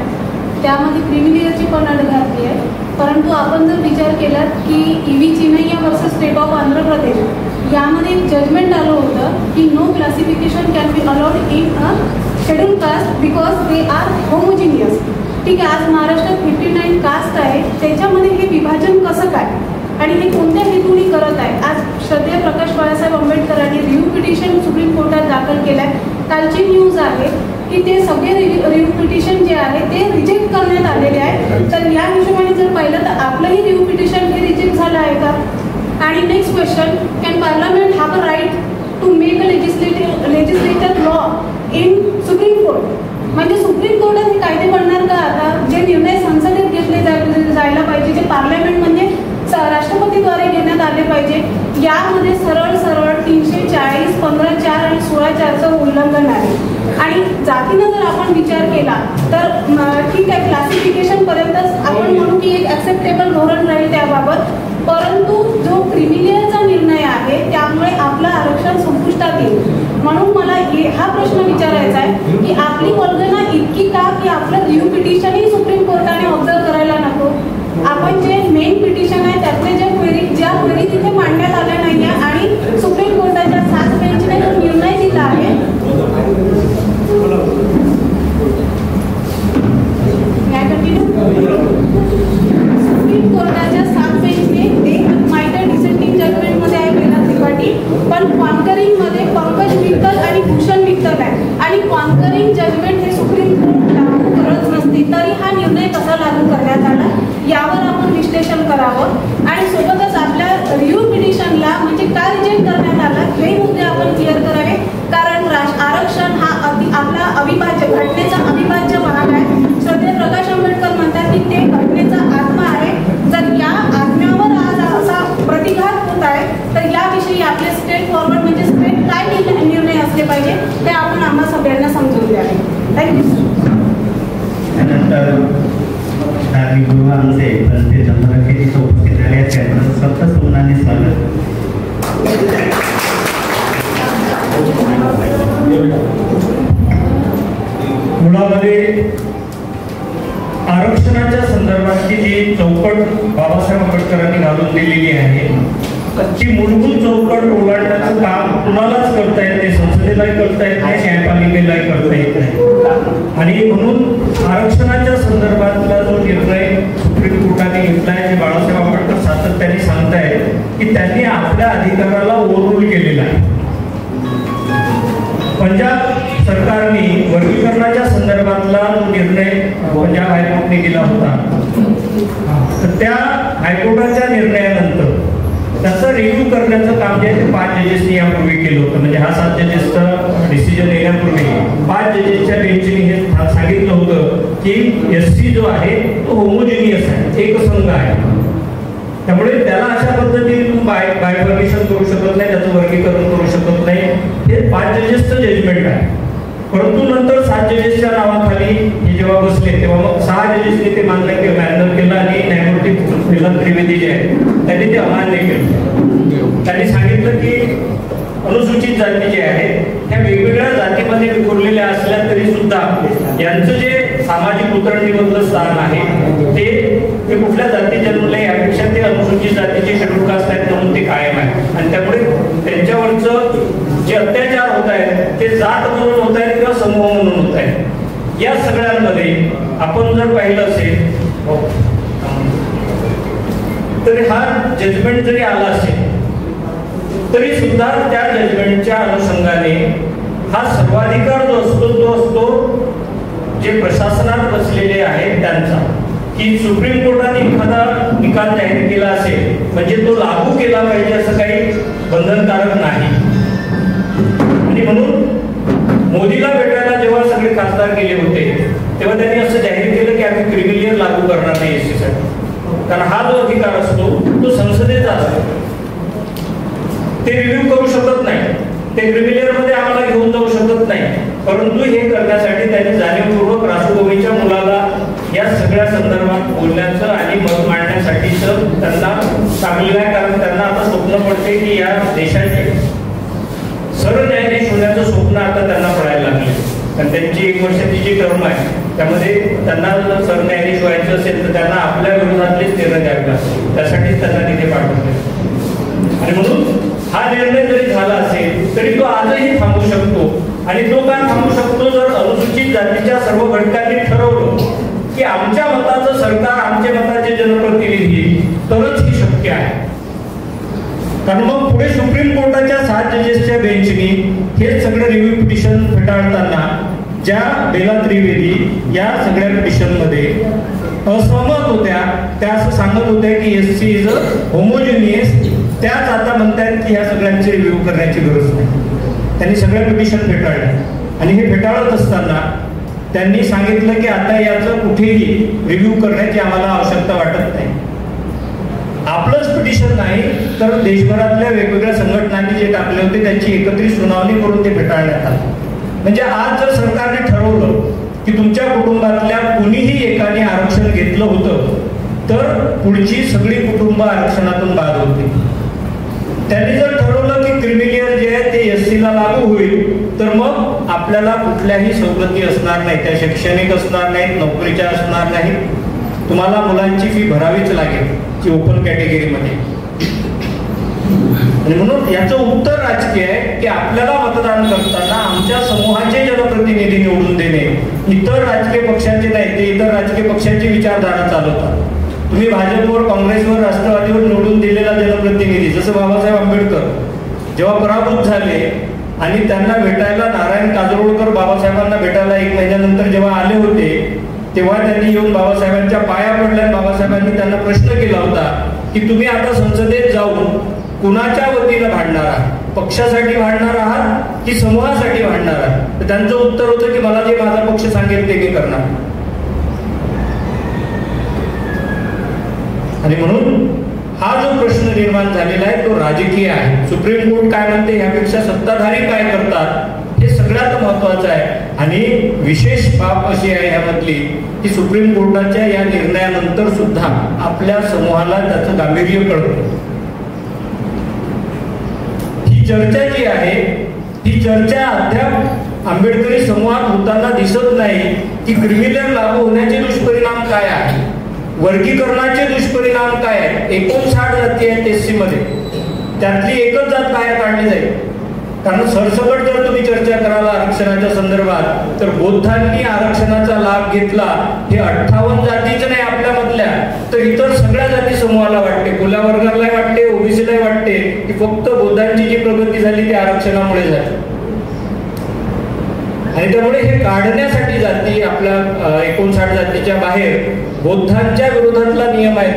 त्यामध्ये क्रिमिलियरची पण अट घातली आहे. परंतु आपण जर विचार केला की EV Chinnaiah versus state of Andhra Pradesh यामध्ये जजमेंट आलं होतं की no classification can be allowed in a schedule caste because they are homogeneous. ठीक आहे, आज महाराष्ट्रात 59 कास्ट आहे, त्याच्यामध्ये हे विभाजन कसं काय आणि हे कोणत्या हेतूने करत आहे. आज श्रद्धेय प्रकाश बाळासाहेब आंबेडकरांनी रिव्ह्यू पिटिशन सुप्रीम कोर्टात दाखल केलं आहे. कालची न्यूज आहे की ते सगळे रिव्ह्यू पिटिशन जे आहे ते रिजेक्ट करण्यात आलेले आहे. तर या हिशोबाने जर पाहिलं तर आपलंही रिव्ह्यू पिटिशन हे रिजेक्ट झालं आहे का? आणि next question, can parliament have a right to make a legislator law in supreme court? म्हणजे सुप्रीम कोर्टात हे कायदे बनणार का? आता जे निर्णय संसदेत घेतले जायला पाहिजे, जे पार्लमेंट म्हणजे राष्ट्रपतीद्वारे घेण्यात आले पाहिजे, यामध्ये सरळ 340, 15(4) आणि 16(4)चं उल्लंघन आहे. आणि जातीनं जर आपण विचार केला तर ठीक आहे, क्लासिफिकेशन पर्यंतच आपण म्हणू की एक ऍक्सेप्टेबल धोरण राहील त्याबाबत, परंतु जो क्रिमिलियरचा निर्णय आहे त्यामुळे आपलं आरक्षण संपुष्टात येईल. म्हणून मला हा प्रश्न विचारायचा आहे की आपली वल्गना इतकी का की आपलं रिव्ह्यू पिटिशनही सुप्रीम कोर्टाने ऑब्झर्व करायला नको? आपण जे मेन पिटिशन आहे त्यातले ज्या क्वेरी तिथे मांडण्यात आल्या नाही आहे आणि सुप्रीम कोर्टाच्या 7 बेंचने जो निर्णय दिला आहे, सुप्रीम कोर्टाच्या 7 बेंचने एक मायटर डिसेंटिंग जजमेंटमध्ये आहे वेदांत त्रिपाठी, पण कॉन्करिंग मध्ये पंकज मित्तल आणि भूषण मित्तल आहे. आणि कॉन्करिंग जजमेंट हे सुप्रीम कोर्ट लागू करत नसते, तरी हा निर्णय कसा लागू करण्यात आला यावर आपण विश्लेषण करावं. आणि सोबतच आपल्या रिव्ह्यू पिटिशनला म्हणजे का रिजेक्ट करण्यात आला हे मुद्दे आपण क्लिअर करावे. कारण आरक्षण हा आपला अविभाज्य घटनेचा अविभाज्य भाग आहे. श्रद्धेय प्रकाश आंबेडकर म्हणतात की ते घटनेचा आत्मा आहे. जर या आत्म्यावर आज असा प्रतिघात होत आहे तर याविषयी आपले स्ट्रेट फॉरवर्ड म्हणजे स्ट्रेट काय निर्णय असले पाहिजे ते आपण आम्हा सगळ्यांना समजून द्यावे. थँक्यू. त्यानंतर धार्मिक गुरु आमचे प्रत्येक चंद्रकेची उपस्थित झाले आहेत, त्यांचं सप्त सुमनाने स्वागत. मुळामध्ये आरक्षणाच्या संदर्भातली जी चौकट बाबासाहेब आंबेडकरांनी घालून दिलेली आहे ती मूलभूत चौकट ओलांडण्याचं काम कुणालाच करता येत नाही, संसदेलाही करता येत नाही, न्यायपालिकेलाही करता येत नाही. आणि म्हणून आरक्षणाच्या संदर्भातला जो निर्णय सुप्रीम कोर्टाने घेतलाय, जे बाळासाहेब आंबेडकर सातत्याने सांगतायत की त्यांनी आपल्या अधिकाराला ओव्हररूल केलेला आहे. पंजाब सरकारने वर्गीकरणाच्या संदर्भातला जो निर्णय पंजाब हायकोर्टने दिला होता, तर त्या हायकोर्टाच्या निर्णयानंतर त्याचा रिव्ह्यू करण्याचं काम जे आहे ते 5 जजेसनी यापूर्वी केलं होतं. म्हणजे हा 7 जजेसचा डिसिजन येण्यापूर्वी 5 जजेसच्या बेंचने हे सांगितलं होतं की SC जो आहे तो होमोजिनियस आहे, एकसंघ आहे, त्यामुळे त्याला अशा पद्धतीने तुम्ही बायफर्केशन करू शकत नाही, त्याचं वर्गीकरण करू शकत नाही. हे 5 जजेसचं जजमेंट आहे. परंतु नंतर 7 जजेसच्या नावाखाली हे जेव्हा बसले तेव्हा मग 6 जजेसने ते मान्य केलं आणि न्यायमूर्ती मिलन त्रिवेदी जे आहेत त्यांनी ते अमान्य केलं. त्यांनी सांगितलं की अनुसूचित जाती जे आहेत ह्या वेगवेगळ्या जातीमध्ये विखुरलेल्या असल्या तरी सुद्धा यांचं जे सामाजिक उतरंडीमधलं स्थान आहे ते कुठल्या जाती जन्मले यापेक्षा ते अनुसूचित जातीचे शेड्यूल कास्ट आहेत म्हणून ते कायम आहे. आणि त्यामुळे त्यांच्यावरचं जे अत्याचार होत आहेत ते जात म्हणून होत आहेत किंवा समूह म्हणून होत आहेत. या सगळ्यांमध्ये आपण जर पाहिलं असेल तर हा जजमेंट जरी आला असेल तरी सुद्धा त्या जजमेंटच्या अनुषंगाने हा सर्वाधिकार जो असतो जे प्रशासनात बसलेले आहेत त्यांचा, की सुप्रीम कोर्टाने एखादा निकाल जाहीर केला असेल म्हणजे तो लागू केला पाहिजे असं काही बंधनकारक नाही. आणि म्हणून मोदीला भेटायला जेव्हा सगळे खासदार गेले होते तेव्हा त्यांनी असं जाहीर केलं की आम्ही क्रिमिलियर लागू करणार नाही SC साठी, कारण हा जो अधिकार असतो तो संसदेचा असतो. ते रिव्ह्यू करू शकत नाही, ते क्रिमिलियर मध्ये आम्हाला घेऊन जाऊ शकत नाही. परंतु हे करण्यासाठी त्यांनी जाणीवपूर्वक राष्ट्रभूमीच्या मुलाला या सगळ्या संदर्भात बोलण्याचं आणि मत मांडण्यासाठीच त्यांना सांगलेलं आहे. कारण त्यांना आता स्वप्न पडते की या देशाचे सरन्यायाधीश होण्याचं स्वप्न आता त्यांना पडायला लागले. कारण त्यांची 1 वर्षाची जी टर्म आहे त्यामध्ये त्यांना जर सरन्यायाधीश व्हायचं असेल तर त्यांना आपल्या विरोधातलेच निर्णय द्यावे लागतील, त्यासाठीच त्यांना तिथे पाठवले. आणि म्हणून हा निर्णय जरी झाला असेल तरी तो आजही थांबू शकतो. आणि तो का थांबू शकतो? जर अनुसूचित जातीच्या सर्व घटकांनी ठरवलं की आमच्या मताचं सरकार, आमच्या मताचे जनप्रतिनिधी, तरच ही शक्य आहे. कारण मग पुढे सुप्रीम कोर्टाच्या 7 जजेसच्या बेंचनी हे सगळं रिव्ह्यू पिटिशन फेटाळताना ज्या बेला त्रिवेदी या सगळ्या पिटिशनमध्ये असहमत होत्या, त्या असं सांगत होत्या की SC इज अ होमोजिनियस, त्याच आता म्हणतात की ह्या सगळ्यांची रिव्ह्यू करण्याची गरज नाही. त्यांनी सगळ्या पिटिशन फेटाळल्या आणि हे फेटाळत असताना त्यांनी सांगितलं की आता याचं कुठेही रिव्ह्यू करण्याची आम्हाला आवश्यकता वाटत नाही. आपलंच पिटिशन नाही तर देशभरातल्या वेगवेगळ्या संघटनांनी जे टाकले होते त्यांची एकत्रित सुनावणी करून ते फेटाळण्यात आलं. म्हणजे आज जर सरकारने ठरवलं की तुमच्या कुटुंबातल्या कुणीही एकाने आरक्षण घेतलं होतं तर पुढची सगळी कुटुंब आरक्षणातून बाद होते. त्यांनी जर ठरवलं की क्रिमिलियर जे आहे ते SC ला लागू होईल तर मग आपल्याला कुठल्याही सवलती असणार नाही, त्या शैक्षणिक असणार नाहीत, नोकरीच्या असणार नाहीत, तुम्हाला मुलांची फी भरावीच लागेल की ओपन कॅटेगरीमध्ये. आणि म्हणून याचं उत्तर राजकीय आहे की आपल्याला मतदान करताना आमच्या समूहाचे जनप्रतिनिधी निवडून देणे, इतर राजकीय पक्षांचे नाही, ते इतर राजकीय पक्षांची विचारधारा चालवतात. तुम्ही भाजपवर, काँग्रेसवर, राष्ट्रवादीवर निवडून दिलेला जनप्रतिनिधी जसं बाबासाहेब आंबेडकर जेव्हा पराभूत झाले आणि त्यांना भेटायला नारायण काजरोळकर बाबासाहेबांना भेटायला 1 महिन्यानंतर जेव्हा आले होते तेव्हा त्यांनी येऊन बाबासाहेबांच्या पाया पडल्या. बाबासाहेबांनी त्यांना प्रश्न केला होता की तुम्ही आता संसदेत जाऊन कुणाच्या वतीनं भांडणार आहात, पक्षासाठी भांडणार आहात की समूहासाठी भांडणार आहात? तर त्यांचं उत्तर होतं की मला जे माझा पक्ष सांगेल ते मी करणार. आणि म्हणून हा जो प्रश्न निर्माण झालेला आहे तो राजकीय आहे. सुप्रीम कोर्ट काय म्हणते यापेक्षा सत्ताधारी काय करतात हे सगळ्यात महत्वाचं आहे. आणि विशेष बाब अशी आहे यामधली की सुप्रीम कोर्टाच्या या निर्णयानंतर सुद्धा आपल्या समूहाला त्याचं गांभीर्य कळतं. ही चर्चा जी आहे ही चर्चा अद्याप आंबेडकरी समूहात होताना दिसत नाही की क्रिमिनल लागू होण्याचे दुष्परिणाम काय आहे, वर्गीकरणाचे दुष्परिणाम काय आहेत. 59 जाती आहेत SC मध्ये, त्यातली एकच जात बाहेर काढली जाईल. कारण सरसकट जर तुम्ही चर्चा कराल आरक्षणाच्या संदर्भात तर बौद्धांनी आरक्षणाचा लाभ घेतला हे 58 जातीच नाही आपल्यामधल्या, तर इतर सगळ्या जाती समूहाला वाटते, खुल्या वर्गाला वाटते, OBCला वाटते की फक्त बौद्धांची जी प्रगती झाली ती आरक्षणामुळे झाली. आणि त्यामुळे हे काढण्यासाठी जाती आपल्या 59 जातीच्या बाहेर बौद्धांच्या विरोधातला नियम आहे.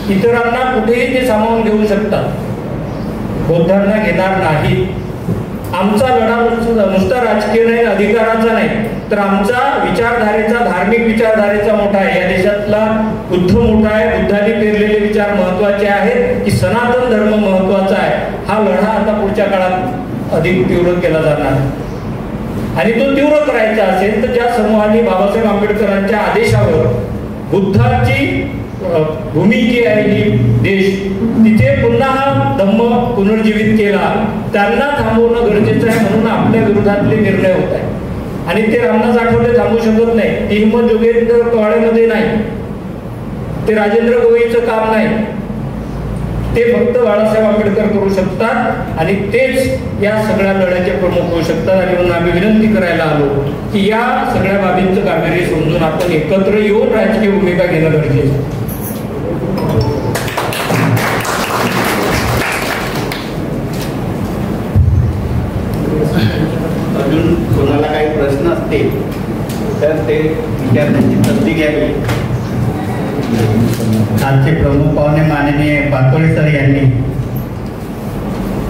इतरांना कुठेही ते सामावून घेऊ शकतात, बौद्धांना घेणार नाही. आमचा लढा नुसता राजकीय नाही, अधिकाराचा नाही, तर आमचा विचारधारेचा, धार्मिक विचारधारेचा मोठा आहे. या देशातला बुद्ध मोठा आहे, बुद्धांनी पेरलेले विचार महत्वाचे आहेत की सनातन धर्म महत्वाचा आहे. हा लढा आता पुढच्या काळात अधिक तीव्र केला जाणार. आणि तो तीव्र करायचा असेल तर ज्या समूहाने बाबासाहेब आंबेडकरांच्या आदेशावर बुद्धाची भूमी जी आहे ही देश तिथे पुन्हा हा धम्म पुनर्जीवित केला, त्यांना थांबवणं गरजेचं आहे. म्हणून आपल्या विरोधातले निर्णय होत आहे आणि ते रामदास आठवले थांबवू शकत नाही. ती हिंमत जोगेंद्र कवाडेमध्ये नाही, ते राजेंद्र गोईचं काम नाही, ते फक्त बाळासाहेब आंबेडकर करू शकतात आणि तेच या सगळ्या लढ्याचे प्रमुख होऊ शकतात. आणि म्हणून आम्ही विनंती करायला आलो की या सगळ्या बाबींचं गांभीर्य समजून आपण एकत्र येऊन राजकीय भूमिका घेणं गरजेचं आहे. अजून कोणाला काही प्रश्न असतील तर ते विद्यार्थ्यांची संधी घ्यावी. आजचे प्रमुख पाहुणे माननीय पातोळे सर यांनी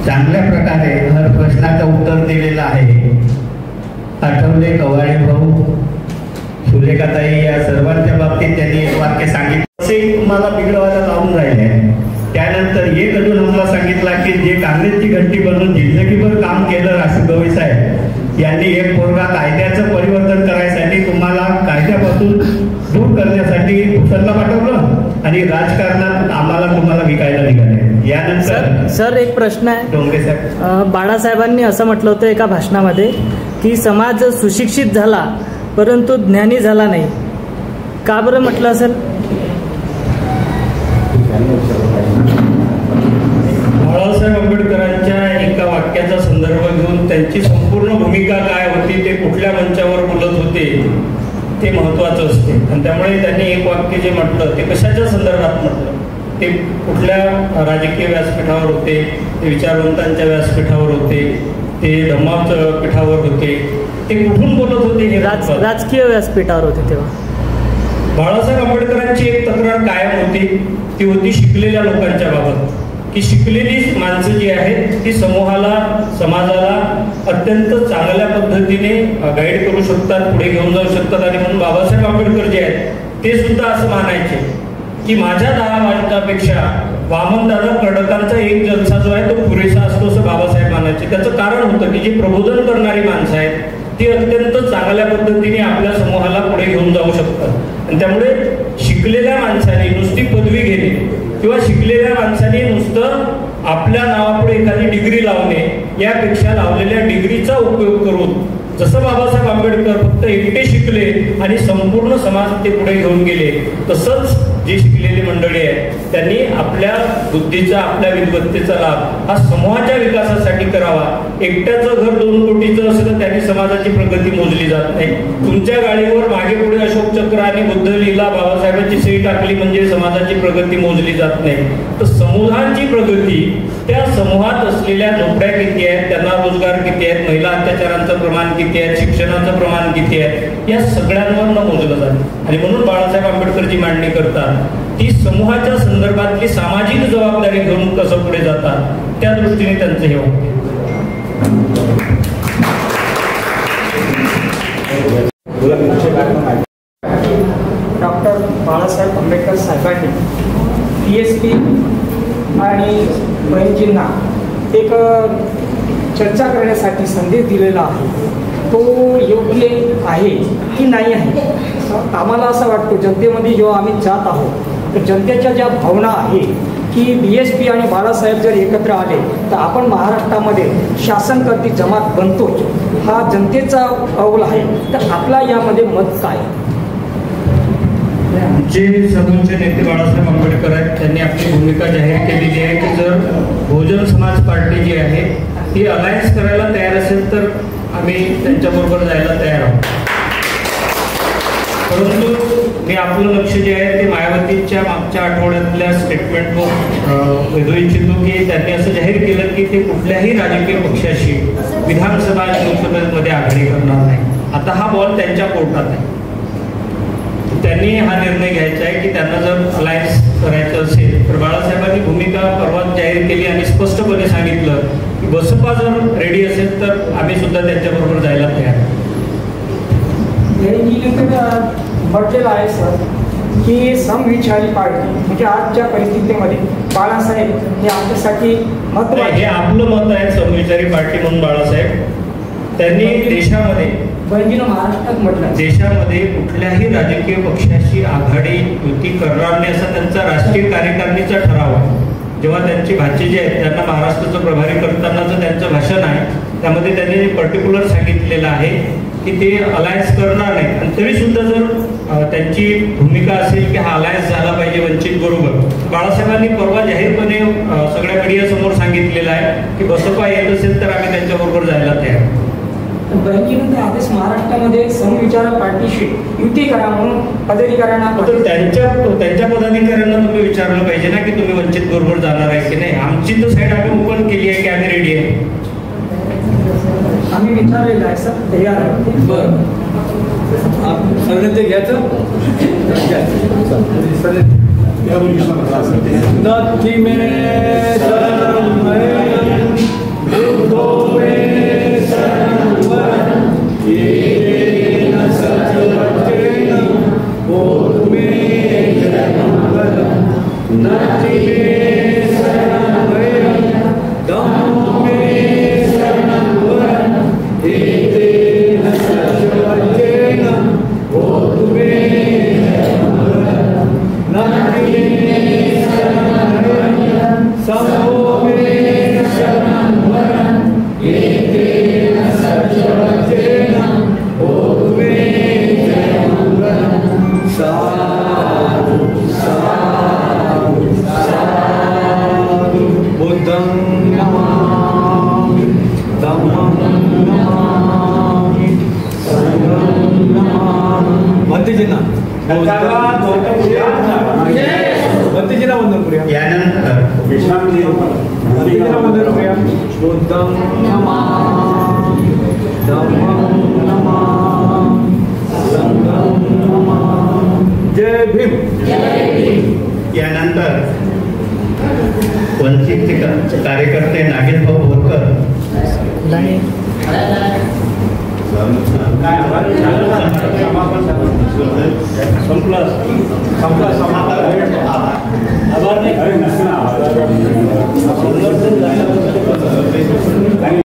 चांगल्या प्रकारे हर प्रश्नाचं उत्तर दिलेलं आहे. आठवले, कवाळे भाऊ, सुलेखाताई या सर्वांच्या बाबतीत त्यांनी एक वाक्य सांगितलं, असे तुम्हाला बिघडवायला लावून राहिले. त्यानंतर एक अजून आम्हाला सांगितला की जे काँग्रेसची घंटी बनवून जिंदगीभर काम केलं राष्ट्र गवई साहेब यांनी एक पोरगा कायद्याचं परिवर्तन करायसाठी तुम्हाला कायद्यापासून दूर करण्यासाठी पुस्तकला पाठवलं आणि राजकारणात आम्हाला तुम्हाला विकायला निघाले. यानंतर सर एक प्रश्न आहे. डोंगरे साहेब, बाळासाहेबांनी असं म्हटलं होतं एका भाषणामध्ये की समाज सुशिक्षित झाला परंतु ज्ञानी झाला नाही. का बरं म्हटलं असेल? बाळासाहेब आंबेडकरांच्या एका वाक्याचा संदर्भ घेऊन त्यांची संपूर्ण भूमिका काय होती, ते कुठल्या मंचावर बोलत होते ते महत्वाचं असते. आणि त्यामुळे त्यांनी एक वाक्य जे म्हटलं ते कशाच्या संदर्भात म्हटलं, ते कुठल्या राजकीय व्यासपीठावर होते, ते विचारवंतांच्या व्यासपीठावर होते, ते धम्माच्या पीठावर होते, ते कुठून बोलत होते हे राजकीय व्यासपीठावर होते तेव्हा. बाळासाहेब आंबेडकरांची एक तक्रार कायम होती, ती होती शिकलेल्या लोकांच्या बाबत, की शिकलेली माणसं जी आहेत ती समूहाला समाजाला अत्यंत चांगल्या पद्धतीने गाईड करू शकतात, पुढे घेऊन जाऊ शकतात. आणि म्हणून बाबासाहेब आंबेडकर जे आहेत ते सुद्धा असं मानायचे की माझ्या 10 माणसापेक्षा वामनदादा कडकांचा एक जलसा जो आहे तो पुरेसा असतो असं बाबासाहेब मानायचे. त्याचं कारण होतं की जी प्रबोधन करणारी माणसं आहेत ती अत्यंत चांगल्या पद्धतीने आपल्या समूहाला पुढे घेऊन जाऊ शकतात. आणि त्यामुळे शिकलेल्या माणसाने नुसती पदवी घेणे किंवा शिकलेल्या माणसाने नुसतं आपल्या नावापुढे एखादी डिग्री लावणे यापेक्षा लावलेल्या डिग्रीचा उपयोग करून जसं बाबासाहेब आंबेडकर फक्त एकटे शिकले आणि संपूर्ण समाज ते पुढे घेऊन गेले, तसंच जी शिकलेली मंडळी आहे त्यांनी आपल्या बुद्धीचा आपल्या विद्वत्तेचा लाभ हा समूहाच्या विकासासाठी करावा. एकट्याचं घर 2 कोटीचं असलं तर त्यांनी समाजाची प्रगती मोजली जात नाही. तुमच्या गाडीवर मागे पुढे अशोक चक्र आणि बुद्ध लीला बाबासाहेबांची सही टाकली म्हणजे समाजाची प्रगती मोजली जात नाही. तर समूहांची प्रगती त्या समूहात असलेल्या नोकऱ्या किती आहेत, त्यांना रोजगार किती आहेत, महिला अत्याचारांचं प्रमाण किती आहे, शिक्षणाचं प्रमाण किती आहे, या सगळ्यांवर मोजलं जातं. आणि म्हणून बाळासाहेब आंबेडकर जी मांडणी करतात ती समूहाच्या संदर्भातली सामाजिक जबाबदारी घेऊन कसं पुढे जातात त्या दृष्टीने त्यांचं हे वाक्य. डॉक्टर बाळासाहेब आंबेडकर साहेबांनी PSP आणि बहिणजींना एक चर्चा करण्यासाठी संदेश दिलेला आहे, तो योग्य आहे की नाही आहे. आम्हाला असं वाटतं जनतेमध्ये जेव्हा आम्ही जात आहोत तर जनतेच्या ज्या भावना आहे की BSP आणि बाळासाहेब जर एकत्र आले तर आपण महाराष्ट्रामध्ये शासनकर्ती जमात बनतोच, हा जनतेचा कौल आहे. तर आपला यामध्ये मत काय? जे सर्वोच्च नेते बाळासाहेब आंबेडकर आहेत त्यांनी आपली भूमिका जाहीर केलेली आहे की जर बहुजन समाज पार्टी जी आहे ती अलायन्स करायला तयार असेल तर आम्ही त्यांच्याबरोबर जायला तयार आहोत. परंतु मी आपलं लक्ष जे आहे ते मायावतींच्या मागच्या आठवड्यातल्या स्टेटमेंटवर वेधू इच्छितो की त्यांनी असं जाहीर केलं की ते कुठल्याही राजकीय पक्षाशी विधानसभा आणि लोकसभेमध्ये आघाडी करणार नाही. आता हा बॉल त्यांच्या कोर्टात आहे. त्यांनी हा निर्णय घ्यायचा आहे की त्यांना जर अलायन्स करायचं असेल तर बाळासाहेबांनी भूमिका परवाच जाहीर केली आणि स्पष्टपणे सांगितलं की बसपा जर रेडी असेल तर आम्ही सुद्धा त्यांच्याबरोबर जायला तयार. म्हटलेलं आहे सर की समविचारी पार्टी म्हणजे आजच्या परिस्थितीमध्ये बाळासाहेब हे आमच्यासाठी महत्त्व आहे. हे आपलं मत आहे समविचारी पार्टी म्हणून. बाळासाहेब त्यांनी देशामध्ये महाराष्ट्रात म्हटलं देशामध्ये कुठल्याही राजकीय पक्षाशी आघाडी युती करणार नाही असा त्यांचा राष्ट्रीय कार्यकारिणीचा ठराव आहे. जेव्हा त्यांची भाचे जे आहेत त्यांना महाराष्ट्राचं प्रभारी करतानाचं त्यांचं भाषण आहे त्यामध्ये त्यांनी पर्टिक्युलर सांगितलेलं आहे की ते अलायन्स करणार नाही. आणि तरी सुद्धा जर त्यांची भूमिका असेल की हा अलायन्स झाला पाहिजे वंचित बरोबर, बाळासाहेबांनी परवा जाहीरपणे सगळ्या मीडियासमोर सांगितलेलं आहे की बसपा येत असेल तर आम्ही त्यांच्याबरोबर जायला तयार. बँकेनंतर आदेश महाराष्ट्रामध्ये समविचार पार्टीशी युती करा म्हणून पदाधिकाऱ्यांना त्यांच्या पदाधिकाऱ्यांना तुम्ही विचारलं पाहिजे ना की तुम्ही वंचित बरोबर जाणार आहे की नाही. आमची तर साईड आम्ही ओपन केली आहे की आम्ही रेडी आहे. आम्ही विचारलेलं आहे सर, तयार आहे. बरं सगळं ते घ्यायचं नक्की में वंदन जय भीम. यानंतर वंचितचे कार्यकर्ते नागेशभाऊ बोरकर समापन